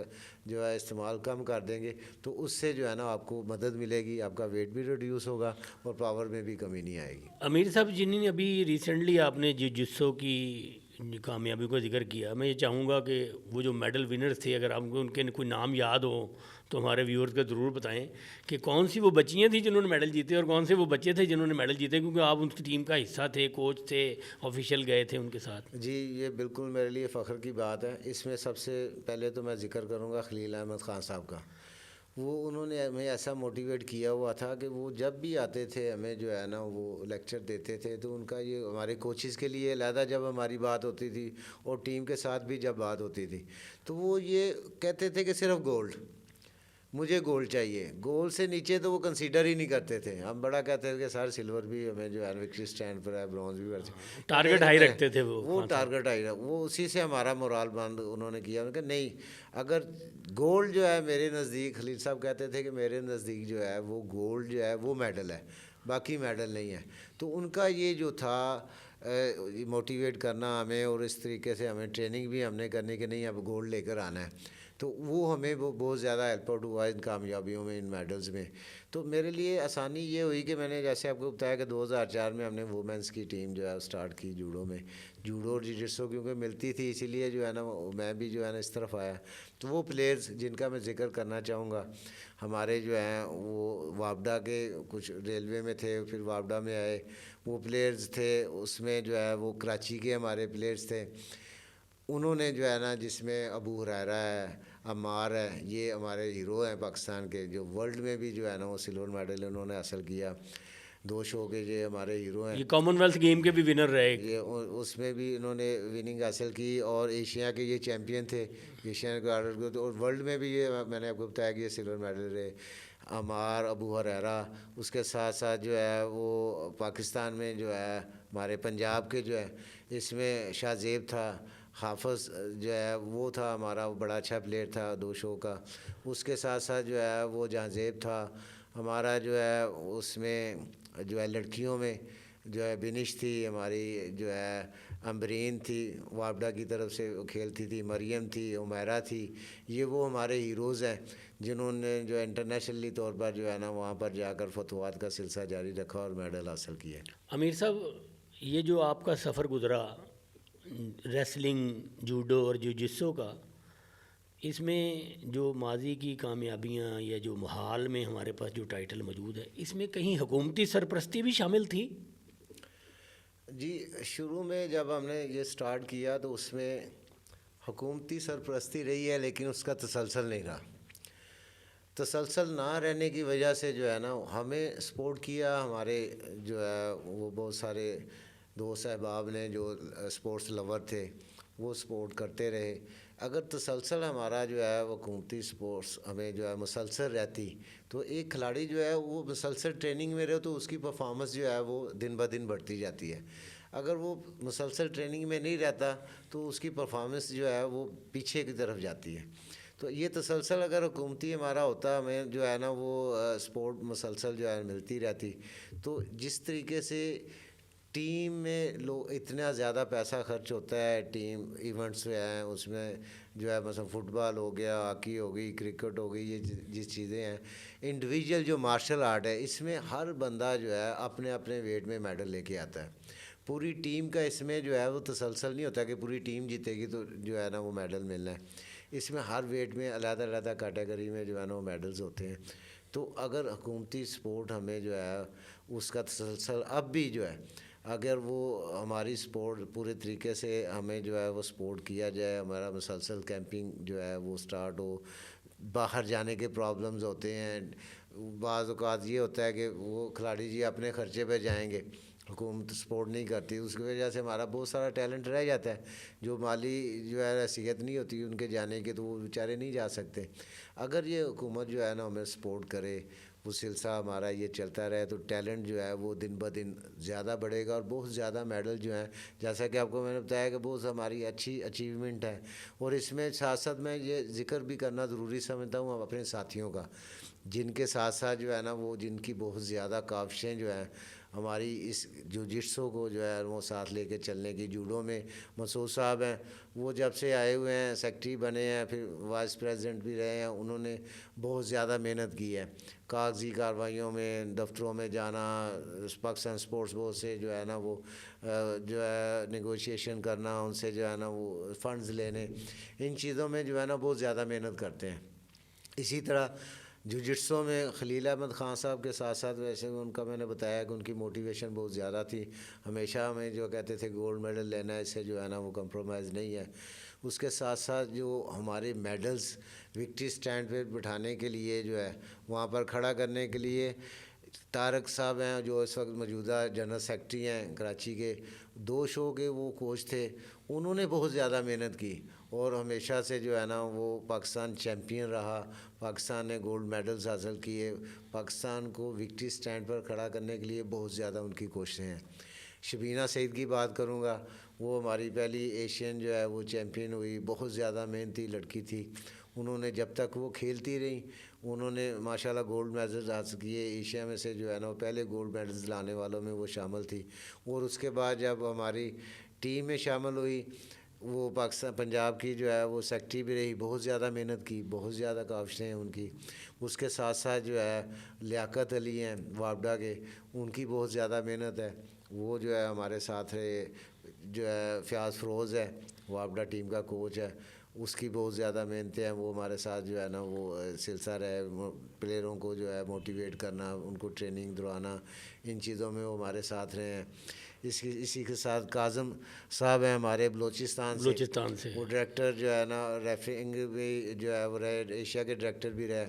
S1: जो है इस्तेमाल कम कर देंगे, तो उससे जो है ना आपको मदद मिलेगी, आपका वेट भी रिड्यूस होगा और पावर में भी कमी नहीं आएगी।
S2: अमीर साहब, जिन्हें अभी रिसेंटली आपने जिसो की कामयाबी को जिक्र किया, मैं ये चाहूँगा कि वो जो मेडल विनर्स थे, अगर आपको उनके कोई नाम याद हो तो हमारे व्यूअर्स को ज़रूर बताएं कि कौन सी वो बच्चियाँ थी जिन्होंने मेडल जीते और कौन से वो बच्चे थे जिन्होंने मेडल जीते, क्योंकि आप उनकी टीम का हिस्सा थे, कोच थे, ऑफिशियल गए थे उनके साथ।
S1: जी, ये बिल्कुल मेरे लिए फ़ख्र की बात है। इसमें सबसे पहले तो मैं ज़िक्र करूँगा खलील अहमद ख़ान साहब का। वो उन्होंने हमें ऐसा मोटिवेट किया हुआ था कि वो जब भी आते थे हमें जो है ना वो लेक्चर देते थे, तो उनका ये हमारे कोचेज़ के लिए अलहदा जब हमारी बात होती थी और टीम के साथ भी जब बात होती थी, तो वो ये कहते थे कि सिर्फ गोल्ड, मुझे गोल्ड चाहिए, गोल्ड से नीचे तो वो कंसीडर ही नहीं करते थे। हम बड़ा कहते थे कि सर सिल्वर भी हमें जो है विक्ट्री स्टैंड पर है, ब्रॉन्ज भी कर,
S2: टारगेट हाई रखते थे
S1: वो टारगेट हाई, वो उसी से हमारा मोराल बंद उन्होंने किया। उन्होंने कहा नहीं, अगर गोल्ड जो है मेरे नज़दीक, खलील साहब कहते थे कि मेरे नज़दीक जो है वो गोल्ड जो है वो मेडल है, बाकी मेडल नहीं है। तो उनका ये जो था मोटिवेट करना हमें, और इस तरीके से हमें ट्रेनिंग भी हमने करनी कि नहीं अब गोल्ड लेकर आना है, तो वो हमें वो बहुत ज़्यादा हेल्प आउट हुआ इन कामयाबियों में, इन मेडल्स में। तो मेरे लिए आसानी ये हुई कि मैंने जैसे आपको बताया कि 2004 में हमने वुमेंस की टीम जो है स्टार्ट की जूडो में। जूडो और जिजित्सो क्योंकि मिलती थी, इसीलिए जो है ना मैं भी जो है ना इस तरफ आया। तो वो प्लेयर्स जिनका मैं जिक्र करना चाहूँगा, हमारे जो हैं वो वापडा के कुछ रेलवे में थे, फिर वापडा में आए, वो प्लेयर्स थे। उसमें जो है वो कराची के हमारे प्लेयर्स थे, उन्होंने जो है ना, जिसमें अबू हुरैरा है, अम्मार है, ये हमारे हीरो हैं पाकिस्तान के, जो वर्ल्ड में भी जो है ना वो सिल्वर मेडल उन्होंने हासिल किया। 2 शो के ये हमारे हीरो हैं।
S2: ये कॉमनवेल्थ गेम के भी विनर रहे।
S1: ये उसमें भी इन्होंने विनिंग हासिल की, और एशिया के ये चैम्पियन थे, एशियन गार्डर को, और वर्ल्ड में भी ये मैंने आपको बताया कि ये सिल्वर मेडल रहे। अमार, अबू हुरैरा, उसके साथ साथ जो है वो पाकिस्तान में जो है हमारे पंजाब के जो है इसमें शाहजेब था, हाफिज़ जो है वो था हमारा, वो बड़ा अच्छा प्लेयर था 2 शो का। उसके साथ साथ जो है वो जहांजेब था हमारा, जो है उसमें जो है लड़कियों में जो है बिनिश थी हमारी, जो है अम्बरीन थी, वापडा की तरफ से खेलती थी, मरियम थी, उमैरा थी। ये वो हमारे हीरोज़ हैं जिन्होंने जो है इंटरनेशनली तौर पर जो है ना वहाँ पर जाकर फतवात का सिलसिला जारी रखा और मेडल हासिल किए।
S2: अमीर साहब, ये जो आपका सफ़र गुज़रा रेसलिंग, जूडो और जिजित्सो का, इसमें जो माजी की कामयाबियां या जो हाल में हमारे पास जो टाइटल मौजूद है, इसमें कहीं हुकूमती सरपरस्ती भी शामिल थी?
S1: जी, शुरू में जब हमने ये स्टार्ट किया तो उसमें हुकूमती सरपरस्ती रही है, लेकिन उसका तसलसल नहीं रहा। तसलसल ना रहने की वजह से जो है ना, हमें सपोर्ट किया हमारे जो है वो बहुत सारे दोस्त अहबाब ने जो स्पोर्ट्स लवर थे, वो सपोर्ट करते रहे। अगर तसलसल हमारा जो है वो हुकूमती स्पोर्ट्स हमें जो है मुसलसल रहती, तो एक खिलाड़ी जो है वो मुसलसल ट्रेनिंग में रहे तो उसकी परफॉर्मेंस जो है वो दिन ब दिन बढ़ती जाती है। अगर वो मुसलसल ट्रेनिंग में नहीं रहता तो उसकी परफॉर्मेंस जो है वो पीछे की तरफ जाती है। तो ये तसलसल अगर हुकूमती हमारा होता, हमें जो है ना वो सपोर्ट मुसलसल जो है मिलती रहती, तो जिस तरीके से टीम में लोग इतना ज़्यादा पैसा खर्च होता है, टीम इवेंट्स जो हैं उसमें जो है मतलब फुटबॉल हो गया, हॉकी हो गई, क्रिकेट हो गई, ये जिस चीज़ें हैं, इंडिविजुअल जो मार्शल आर्ट है इसमें हर बंदा जो है अपने अपने वेट में मेडल लेके आता है। पूरी टीम का इसमें जो है वो तसलसल नहीं होता कि पूरी टीम जीतेगी तो जो है ना वो मेडल मिलना है। इसमें हर वेट में अलग-अलग कैटेगरी में जो है ना वो मेडल्स होते हैं। तो अगर हुकूमती सपोर्ट हमें जो है उसका तसलसल अब भी जो है, अगर वो हमारी सपोर्ट पूरे तरीके से हमें जो है वो सपोर्ट किया जाए, हमारा मुसलसल कैंपिंग जो है वो स्टार्ट हो, बाहर जाने के प्रॉब्लम्स होते हैं, बाज़ औक़ात ये होता है कि वो खिलाड़ी जी अपने ख़र्चे पे जाएंगे, हुकूमत सपोर्ट नहीं करती, उसकी वजह से हमारा बहुत सारा टैलेंट रह जाता है। जो माली जो है हैसियत नहीं होती उनके जाने की, तो वो बेचारे नहीं जा सकते। अगर ये हुकूमत जो है ना हमें सपोर्ट करे, वो सिलसिला हमारा ये चलता रहे, तो टैलेंट जो है वो दिन ब दिन ज़्यादा बढ़ेगा और बहुत ज़्यादा मेडल जो हैं, जैसा कि आपको मैंने बताया कि बहुत हमारी अच्छी अचीवमेंट है। और इसमें साथ साथ मैं ये ज़िक्र भी करना ज़रूरी समझता हूँ अपने साथियों का, जिनके साथ साथ जो है ना वो जिनकी बहुत ज़्यादा काविशें जो हैं हमारी इस जिट्सो को जो है वो साथ लेके चलने की। जूडो में मसूद साहब हैं, वो जब से आए हुए हैं सेक्रेटरी बने हैं, फिर वाइस प्रेसिडेंट भी रहे हैं, उन्होंने बहुत ज़्यादा मेहनत की है। कागजी कार्रवाइयों में, दफ्तरों में जाना, पाकिस्तान स्पोर्ट्स बोर्ड से जो है ना वो जो है नेगोशिएशन करना, उनसे जो है ना वो फ़ंड्स लेने, इन चीज़ों में जो है ना बहुत ज़्यादा मेहनत करते हैं। इसी तरह जुजिट्सो में खलील अहमद ख़ान साहब के साथ साथ, वैसे उनका मैंने बताया कि उनकी मोटिवेशन बहुत ज़्यादा थी, हमेशा हमें जो कहते थे गोल्ड मेडल लेना है, इससे जो है ना वो कंप्रोमाइज़ नहीं है। उसके साथ साथ जो हमारे मेडल्स विक्ट्री स्टैंड पे बिठाने के लिए जो है वहाँ पर खड़ा करने के लिए तारक साहब हैं जो इस वक्त मौजूदा जनरल सेक्रेटरी हैं कराची के, 2 शो के वो कोच थे, उन्होंने बहुत ज़्यादा मेहनत की और हमेशा से जो है ना वो पाकिस्तान चैम्पियन रहा, पाकिस्तान ने गोल्ड मेडल्स हासिल किए, पाकिस्तान को विक्ट्री स्टैंड पर खड़ा करने के लिए बहुत ज़्यादा उनकी कोशिशें हैं। शबीना सईद की बात करूँगा, वो हमारी पहली एशियन जो है वो चैम्पियन हुई, बहुत ज़्यादा मेहनती लड़की थी। उन्होंने जब तक वो खेलती रही, उन्होंने माशाल्लाह गोल्ड मेडल्स हासिल किए। एशिया में से जो है ना वो पहले गोल्ड मेडल्स लाने वालों में वो शामिल थी। और उसके बाद जब हमारी टीम में शामिल हुई, वो पाकिस्तान पंजाब की जो है वो सेक्रेटरी भी रही, बहुत ज़्यादा मेहनत की, बहुत ज़्यादा काविशें हैं उनकी। उसके साथ साथ जो है लियाकत अली हैं वापडा के, उनकी बहुत ज़्यादा मेहनत है, वो जो है हमारे साथ रहे। जो है फ़याज़ फ़रोज़ है, वापडा टीम का कोच है, उसकी बहुत ज़्यादा मेहनतें हैं, वो हमारे साथ जो है ना वो सिलसिला रहे, प्लेयरों को जो है मोटिवेट करना, उनको ट्रेनिंग दिलवाना, इन चीज़ों में वो हमारे साथ रहे हैं। इसी के साथ काज़म साहब हैं हमारे बलूचिस्तान से, वो डायरेक्टर जो है ना रेफरिंग भी जो है वो रहे, एशिया के डायरेक्टर भी रहे।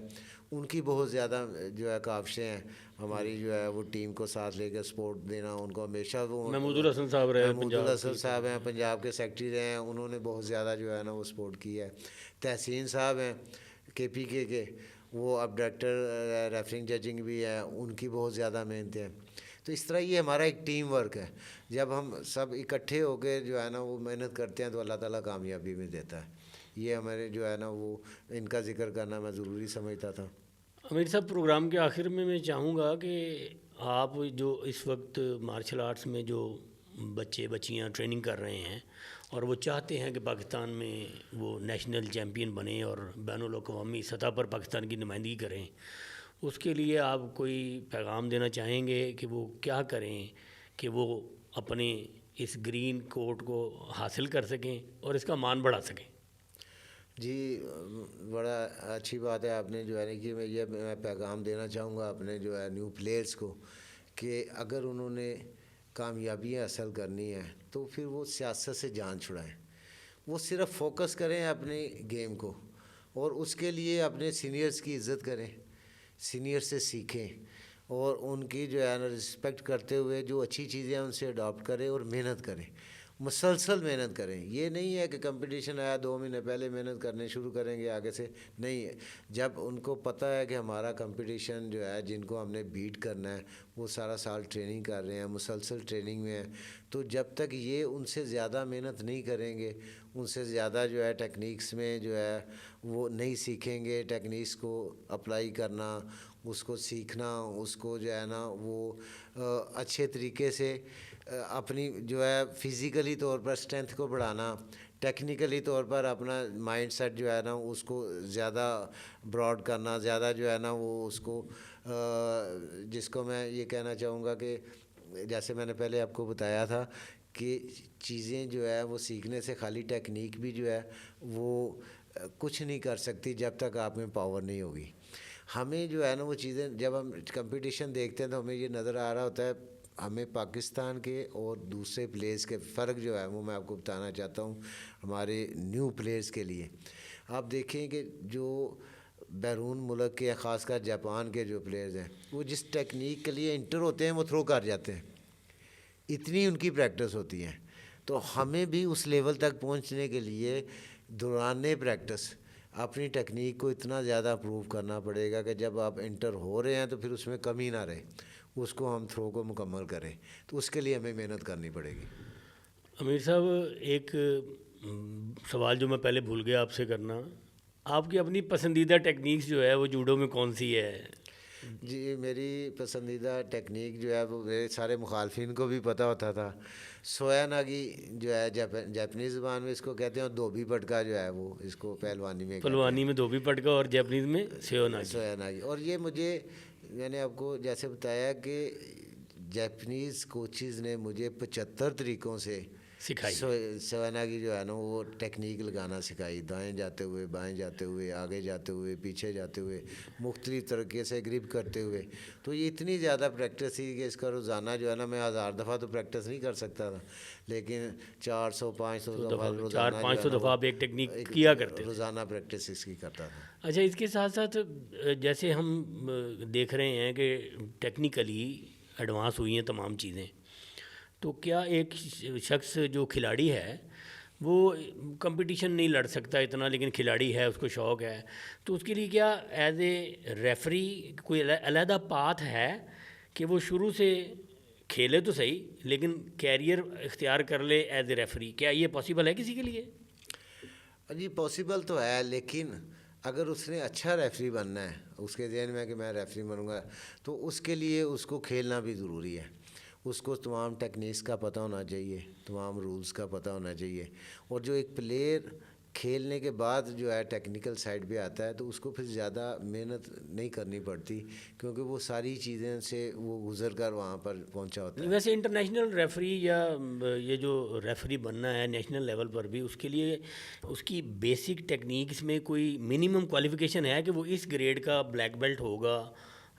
S1: उनकी बहुत ज़्यादा जो है काविशें हैं हमारी जो है वो टीम को साथ लेकर सपोर्ट देना, उनको हमेशा वो
S2: महमूदुल हसन साहब रहे,
S1: महमूदुल हसन साहब हैं पंजाब के सेक्रेटरी रहे हैं, उन्होंने बहुत ज़्यादा जो है ना वो सपोर्ट किया है। तहसीन साहब हैं KPK के, वो अब डायरेक्टर रेफरिंग जजिंग भी है, उनकी बहुत ज़्यादा मेहनत है। तो इस तरह ये हमारा एक टीम वर्क है, जब हम सब इकट्ठे होकर जो है ना वो मेहनत करते हैं तो अल्लाह ताला कामयाबी में देता है। ये हमारे जो है ना वो इनका ज़िक्र करना मैं ज़रूरी समझता था।
S2: अमीर साहब, प्रोग्राम के आखिर में मैं चाहूँगा कि आप जो इस वक्त मार्शल आर्ट्स में जो बच्चे बच्चियाँ ट्रेनिंग कर रहे हैं और वो चाहते हैं कि पाकिस्तान में वो नेशनल चैम्पियन बने और बैनुल-अक़वामी सतह पर पाकिस्तान की नुमाइंदगी करें, उसके लिए आप कोई पैगाम देना चाहेंगे कि वो क्या करें कि वो अपने इस ग्रीन कोट को हासिल कर सकें और इसका मान बढ़ा सकें?
S1: जी, बड़ा अच्छी बात है आपने जो है ना कि मैं पैगाम देना चाहूँगा अपने जो है न्यू प्लेयर्स को, कि अगर उन्होंने कामयाबियाँ हासिल करनी है तो फिर वो सियासत से जान छुड़ाएं। वो सिर्फ फोकस करें अपने गेम को और उसके लिए अपने सीनियर्स की इज़्ज़त करें, सीनियर से सीखें और उनकी जो है ना रिस्पेक्ट करते हुए जो अच्छी चीज़ें हैं उनसे अडॉप्ट करें और मेहनत करें, मुसलसल मेहनत करें। ये नहीं है कि कंपटीशन आया 2 महीने पहले मेहनत करने शुरू करेंगे आगे से, नहीं है। जब उनको पता है कि हमारा कंपटीशन जो है जिनको हमने बीट करना है वो सारा साल ट्रेनिंग कर रहे हैं, मुसलसल ट्रेनिंग में है, तो जब तक ये उनसे ज़्यादा मेहनत नहीं करेंगे, उनसे ज़्यादा जो है टेक्निक्स में जो है वो नहीं सीखेंगे, टेक्निक्स को अप्लाई करना, उसको सीखना, उसको जो है ना वो अच्छे तरीके से अपनी जो है फिज़िकली तौर पर स्ट्रेंथ को बढ़ाना, टेक्निकली तौर पर अपना माइंड सेट जो है ना उसको ज़्यादा ब्रॉड करना, ज़्यादा जो है ना वो उसको जिसको मैं ये कहना चाहूँगा कि जैसे मैंने पहले आपको बताया था कि चीज़ें जो है वो सीखने से खाली टेक्निक भी जो है वो कुछ नहीं कर सकती जब तक आप में पावर नहीं होगी। हमें जो है ना वो चीज़ें जब हम कंपटीशन देखते हैं तो हमें ये नज़र आ रहा होता है, हमें पाकिस्तान के और दूसरे प्लेयर्स के फ़र्क जो है वो मैं आपको बताना चाहता हूँ हमारे न्यू प्लेयर्स के लिए। आप देखें कि जो बैरून मुल्क के ख़ासकर जापान के जो प्लेयर्स हैं वो जिस टेक्निक के लिए इंटर होते हैं वो थ्रो कर जाते हैं, इतनी उनकी प्रैक्टिस होती है। तो हमें भी उस लेवल तक पहुंचने के लिए दौरान प्रैक्टिस अपनी टेक्निक को इतना ज़्यादा प्रूव करना पड़ेगा कि जब आप इंटर हो रहे हैं तो फिर उसमें कमी ना रहे, उसको हम थ्रो को मुकम्मल करें। तो उसके लिए हमें मेहनत करनी पड़ेगी।
S2: अमीर साहब, एक सवाल जो मैं पहले भूल गया आपसे करना, आपकी अपनी पसंदीदा टेक्निक्स जो है वो जूडो में कौन सी है?
S1: जी, मेरी पसंदीदा टेक्निक जो है वो मेरे सारे मुखालफिन को भी पता होता था। सोया नागी जो है जापानीज़ ज़ुबान में इसको कहते हैं, और धोबी पटका जो है वो इसको पहलवानी में कहते हैं।
S2: पहलवानी में धोबी पटका और जापानीज़ में सेओनागी।
S1: सोया नागी। और ये मुझे मैंने आपको जैसे बताया कि जापानीज़ कोचेज़ ने मुझे 75 तरीक़ों से
S2: सिखाई।
S1: सोयाना की जो है ना वो टेक्निक लगाना सिखाई, दाएं जाते हुए, बाएं जाते हुए, आगे जाते हुए, पीछे जाते हुए, मुख्तलिफ तरीके से ग्रिप करते हुए। तो ये इतनी ज़्यादा प्रैक्टिस थी कि इसका रोज़ाना जो है ना मैं 1000 दफ़ा तो प्रैक्टिस नहीं कर सकता था, लेकिन 400-500 दफ़ा रोज़ाना
S2: 400-500 दफ़ा आप एक टेक्निक किया करते,
S1: रोज़ाना प्रैक्टिस इसकी करता था।
S2: अच्छा, इसके साथ साथ जैसे हम देख रहे हैं कि टेक्निकली एडवांस हुई हैं तमाम चीज़ें, तो क्या एक शख्स जो खिलाड़ी है वो कंपटीशन नहीं लड़ सकता इतना, लेकिन खिलाड़ी है, उसको शौक़ है, तो उसके लिए क्या एज ए रेफरी कोई अलहदा पाथ है कि वो शुरू से खेले तो सही लेकिन कैरियर इख्तियार कर ले एज ए रेफरी? क्या ये पॉसिबल है किसी के लिए?
S1: जी पॉसिबल तो है, लेकिन अगर उसने अच्छा रेफरी बनना है, उसके ज़हन में कि मैं रेफरी बनूंगा, तो उसके लिए उसको खेलना भी ज़रूरी है। उसको तमाम टेक्निक्स का पता होना चाहिए, तमाम रूल्स का पता होना चाहिए। और जो एक प्लेयर खेलने के बाद जो है टेक्निकल साइड पे आता है तो उसको फिर ज़्यादा मेहनत नहीं करनी पड़ती, क्योंकि वो सारी चीज़ें से वो गुजर कर वहाँ पर पहुँचा होता है।
S2: वैसे इंटरनेशनल रेफरी या ये जो रेफरी बनना है नेशनल लेवल पर भी, उसके लिए उसकी बेसिक टेक्निक्स में कोई मिनिमम क्वालिफिकेशन है कि वो इस ग्रेड का ब्लैक बेल्ट होगा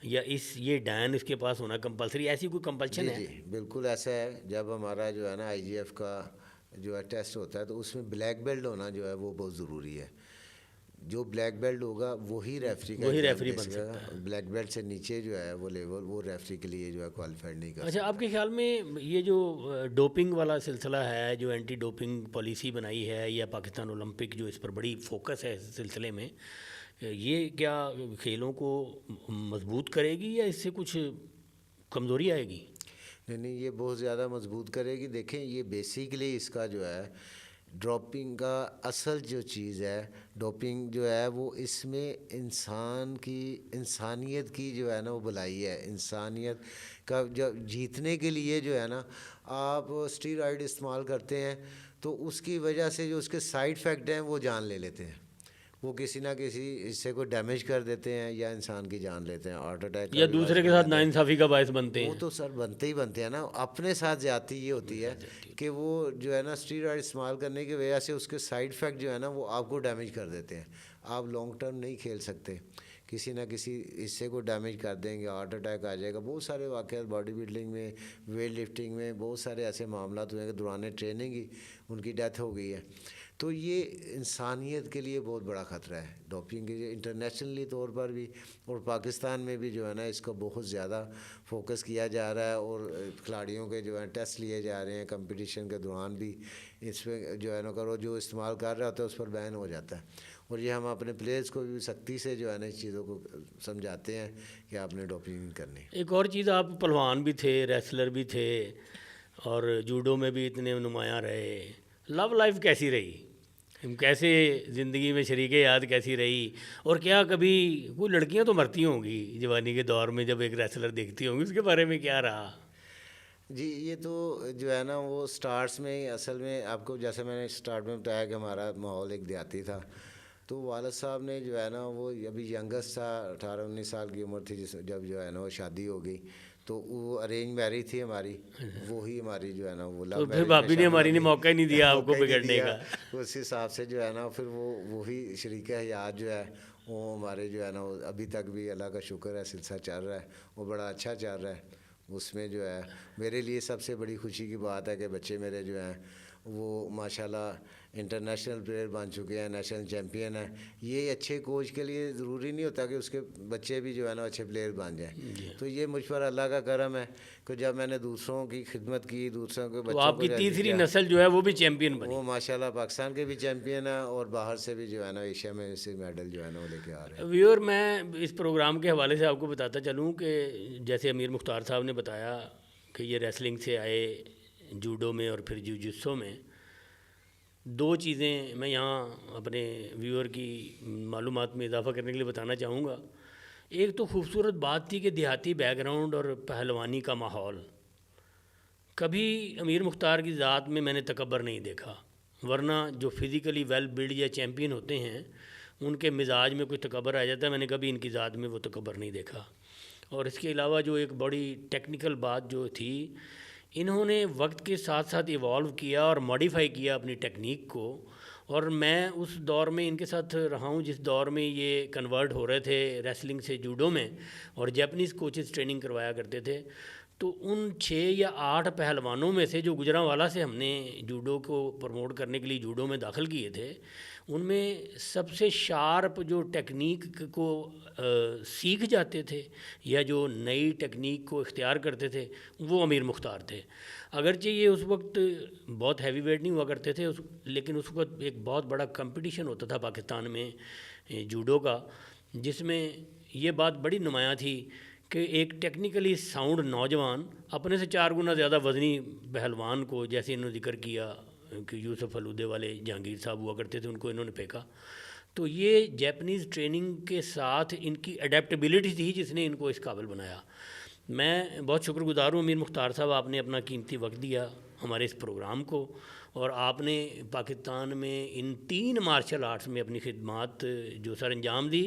S2: या ये डैन इसके पास होना कंपलसरी, ऐसी कोई कंपल्शन है?
S1: जी बिल्कुल ऐसा है। जब हमारा जो है ना IGF का जो है टेस्ट होता है तो उसमें ब्लैक बेल्ट होना जो है वो बहुत ज़रूरी है। जो ब्लैक बेल्ट होगा वही रेफरी का
S2: बन सकता है।
S1: ब्लैक बेल्ट से नीचे जो है वो लेवल वो रेफरी के लिए जो है क्वालिफाइड नहीं कर
S2: अच्छा, आपके ख्याल में ये जो डोपिंग वाला सिलसिला है, जो एंटी डोपिंग पॉलिसी बनाई है या पाकिस्तान ओलंपिक जो इस पर बड़ी फोकस है इस सिलसिले में, ये क्या खेलों को मजबूत करेगी या इससे कुछ कमज़ोरी आएगी?
S1: नहीं, ये बहुत ज़्यादा मजबूत करेगी। देखें, ये बेसिकली इसका जो है डोपिंग का असल जो चीज़ है, डोपिंग जो है वो इसमें इंसान की इंसानियत की जो है ना वो भलाई है। इंसानियत का जब जीतने के लिए जो है ना आप स्टीरॉइड इस्तेमाल करते हैं तो उसकी वजह से जो उसके साइड इफ़ेक्ट हैं वो जान ले लेते हैं, वो किसी ना किसी हिस्से को डैमेज कर देते हैं या इंसान की जान लेते हैं, हार्ट अटैक
S2: या दूसरे के साथ नाइंसाफ़ी का बायस बनते हैं।
S1: वो तो सर बनते ही बनते हैं ना। अपने साथ ज़्यादती ये होती है कि वो जो है ना स्टीरॉइड इस्तेमाल करने की वजह से उसके साइड इफ़ेक्ट जो है ना वो आपको डैमेज कर देते हैं। आप लॉन्ग टर्म नहीं खेल सकते, किसी ना किसी हिस्से को डैमेज कर देंगे, हार्ट अटैक आ जाएगा। बहुत सारे वाक़यात बॉडी बिल्डिंग में, वेट लिफ्टिंग में बहुत सारे ऐसे मामला हुए हैं कि दौरान ट्रेनिंग ही उनकी डेथ हो गई है। तो ये इंसानियत के लिए बहुत बड़ा ख़तरा है डोपिंग के, इंटरनेशनली तौर पर भी और पाकिस्तान में भी जो है ना इसका बहुत ज़्यादा फोकस किया जा रहा है और खिलाड़ियों के जो है टेस्ट लिए जा रहे हैं कंपटीशन के दौरान भी। इसमें जो है ना करो जो इस्तेमाल कर रहा होता है उस पर बैन हो जाता है। और ये हम अपने प्लेयर्स को भी सख्ती से जो है ना इस चीज़ों को समझाते हैं कि आपने डोपिंग नहीं करनी।
S2: एक और चीज़, आप पहलवान भी थे, रेसलर भी थे और जूडो में भी इतने नुमायाँ रहे। लव लाइफ कैसी रही, कैसे ज़िंदगी में शरीके याद कैसी रही, और क्या कभी कोई लड़कियां तो मरती होंगी जवानी के दौर में जब एक रेसलर देखती होंगी, उसके बारे में क्या रहा?
S1: जी ये तो जो है ना वो स्टार्ट्स में ही असल में आपको जैसे मैंने स्टार्ट में बताया कि हमारा माहौल एक देहाती था। तो वालिद साहब ने जो है ना वो अभी यंगस्ट था, 18-19 साल की उम्र थी जिस जब जो है ना वो शादी हो गई। तो वो अरेंज मैरिज थी हमारी, वो ही हमारी जो है ना वो
S2: तो फिर भाभी ने हमारी ने मौका ही नहीं दिया आपको बिगड़ने का।
S1: उस हिसाब से जो है ना फिर वो ही शरीक हयात जो है वो हमारे जो है ना अभी तक भी अल्लाह का शुक्र है सिलसिला चल रहा है, वो बड़ा अच्छा चल रहा है। उसमें जो है मेरे लिए सबसे बड़ी खुशी की बात है कि बच्चे मेरे जो हैं वो माशाल्लाह इंटरनेशनल प्लेयर बन चुके हैं, नेशनल चैम्पियन हैं। ये अच्छे कोच के लिए ज़रूरी नहीं होता कि उसके बच्चे भी जो है ना अच्छे प्लेयर बन जाएं। तो ये मुझ पर अल्लाह का करम है कि जब मैंने दूसरों की खिदमत की, दूसरों के बच्चों
S2: तो आपकी तीसरी नस्ल जो है वो भी चैम्पियन बनी।
S1: वो माशाल्लाह पाकिस्तान के भी चैम्पियन है और बाहर से भी जो है ना एशिया में से मेडल जो है ना वो लेके आ रहे हैं।
S2: व्यूअर, मैं इस प्रोग्राम के हवाले से आपको बताता चलूँ कि जैसे अमीर मुख्तार साहब ने बताया कि ये रेसलिंग से आए जूडो में और फिर जिu-जित्सु में। दो चीज़ें मैं यहाँ अपने व्यूअर की मालूमात में इजाफ़ा करने के लिए बताना चाहूँगा। एक तो खूबसूरत बात थी कि देहाती बैकग्राउंड और पहलवानी का माहौल। कभी अमीर मुख्तार की ज़ात में मैंने तकब्बर नहीं देखा, वरना जो फिज़िकली वेल बिल्ड या चैम्पियन होते हैं उनके मिजाज में कोई तकब्बर आ जाता है। मैंने कभी इनकी ज़ात में वो तकब्बर नहीं देखा। और इसके अलावा जो एक बड़ी टेक्निकल बात जो थी, इन्होंने वक्त के साथ साथ इवॉल्व किया और मॉडिफाई किया अपनी टेक्निक को। और मैं उस दौर में इनके साथ रहा हूँ जिस दौर में ये कन्वर्ट हो रहे थे रेसलिंग से जूडो में और जापानीज़ कोचेस ट्रेनिंग करवाया करते थे। तो उन 6 या 8 पहलवानों में से जो गुजरांवाला से हमने जूडो को प्रमोट करने के लिए जूडो में दाखिल किए थे, उनमें सबसे शार्प जो टेक्निक को सीख जाते थे या जो नई टेक्निक को इख्तियार करते थे वो अमीर मुख्तार थे। अगरचे ये उस वक्त बहुत हैवी वेट नहीं हुआ करते थे लेकिन उस वक्त एक बहुत बड़ा कंपटीशन होता था पाकिस्तान में जूडो का, जिसमें ये बात बड़ी नुमायाँ थी कि एक टेक्निकली साउंड नौजवान अपने से 4 गुना ज़्यादा वज़नी पहलवान को, जैसे इन्होंने जिक्र किया कि यूसुफ अलूदे वाले जहांगीर साहब हुआ करते थे, उनको इन्होंने फेंका। तो ये जापानीज़ ट्रेनिंग के साथ इनकी अडेप्टेबिलिटी थी जिसने इनको इस काबिल बनाया। मैं बहुत शुक्रगुजार हूँ अमीर मुख्तार साहब, आपने अपना कीमती वक्त दिया हमारे इस प्रोग्राम को और आपने पाकिस्तान में इन 3 मार्शल आर्ट्स में अपनी खिदमत जो सर अंजाम दी।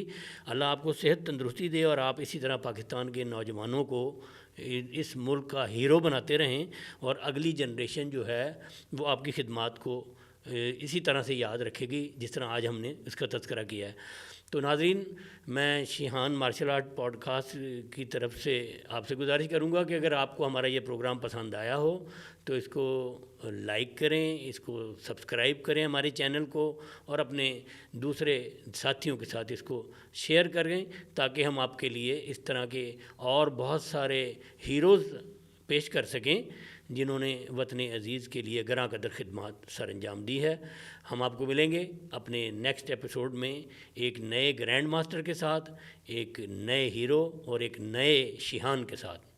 S2: अल्लाह आपको सेहत तंदुरुस्ती दे और आप इसी तरह पाकिस्तान के नौजवानों को इस मुल्क का हीरो बनाते रहें और अगली जनरेशन जो है वो आपकी खिदमत को इसी तरह से याद रखेगी जिस तरह आज हमने इसका तज़किरा किया है। तो नाज़रीन, मैं शिहान मार्शल आर्ट पॉडकास्ट की तरफ से आपसे गुजारिश करूंगा कि अगर आपको हमारा ये प्रोग्राम पसंद आया हो तो इसको लाइक करें, इसको सब्सक्राइब करें हमारे चैनल को और अपने दूसरे साथियों के साथ इसको शेयर करें ताकि हम आपके लिए इस तरह के और बहुत सारे हीरोज़ पेश कर सकें जिन्होंने वतन अज़ीज़ के लिए गरां कदर खिदमत सर अंजाम दी है। हम आपको मिलेंगे अपने नेक्स्ट एपिसोड में एक नए ग्रैंड मास्टर के साथ, एक नए हीरो और एक नए शिहान के साथ।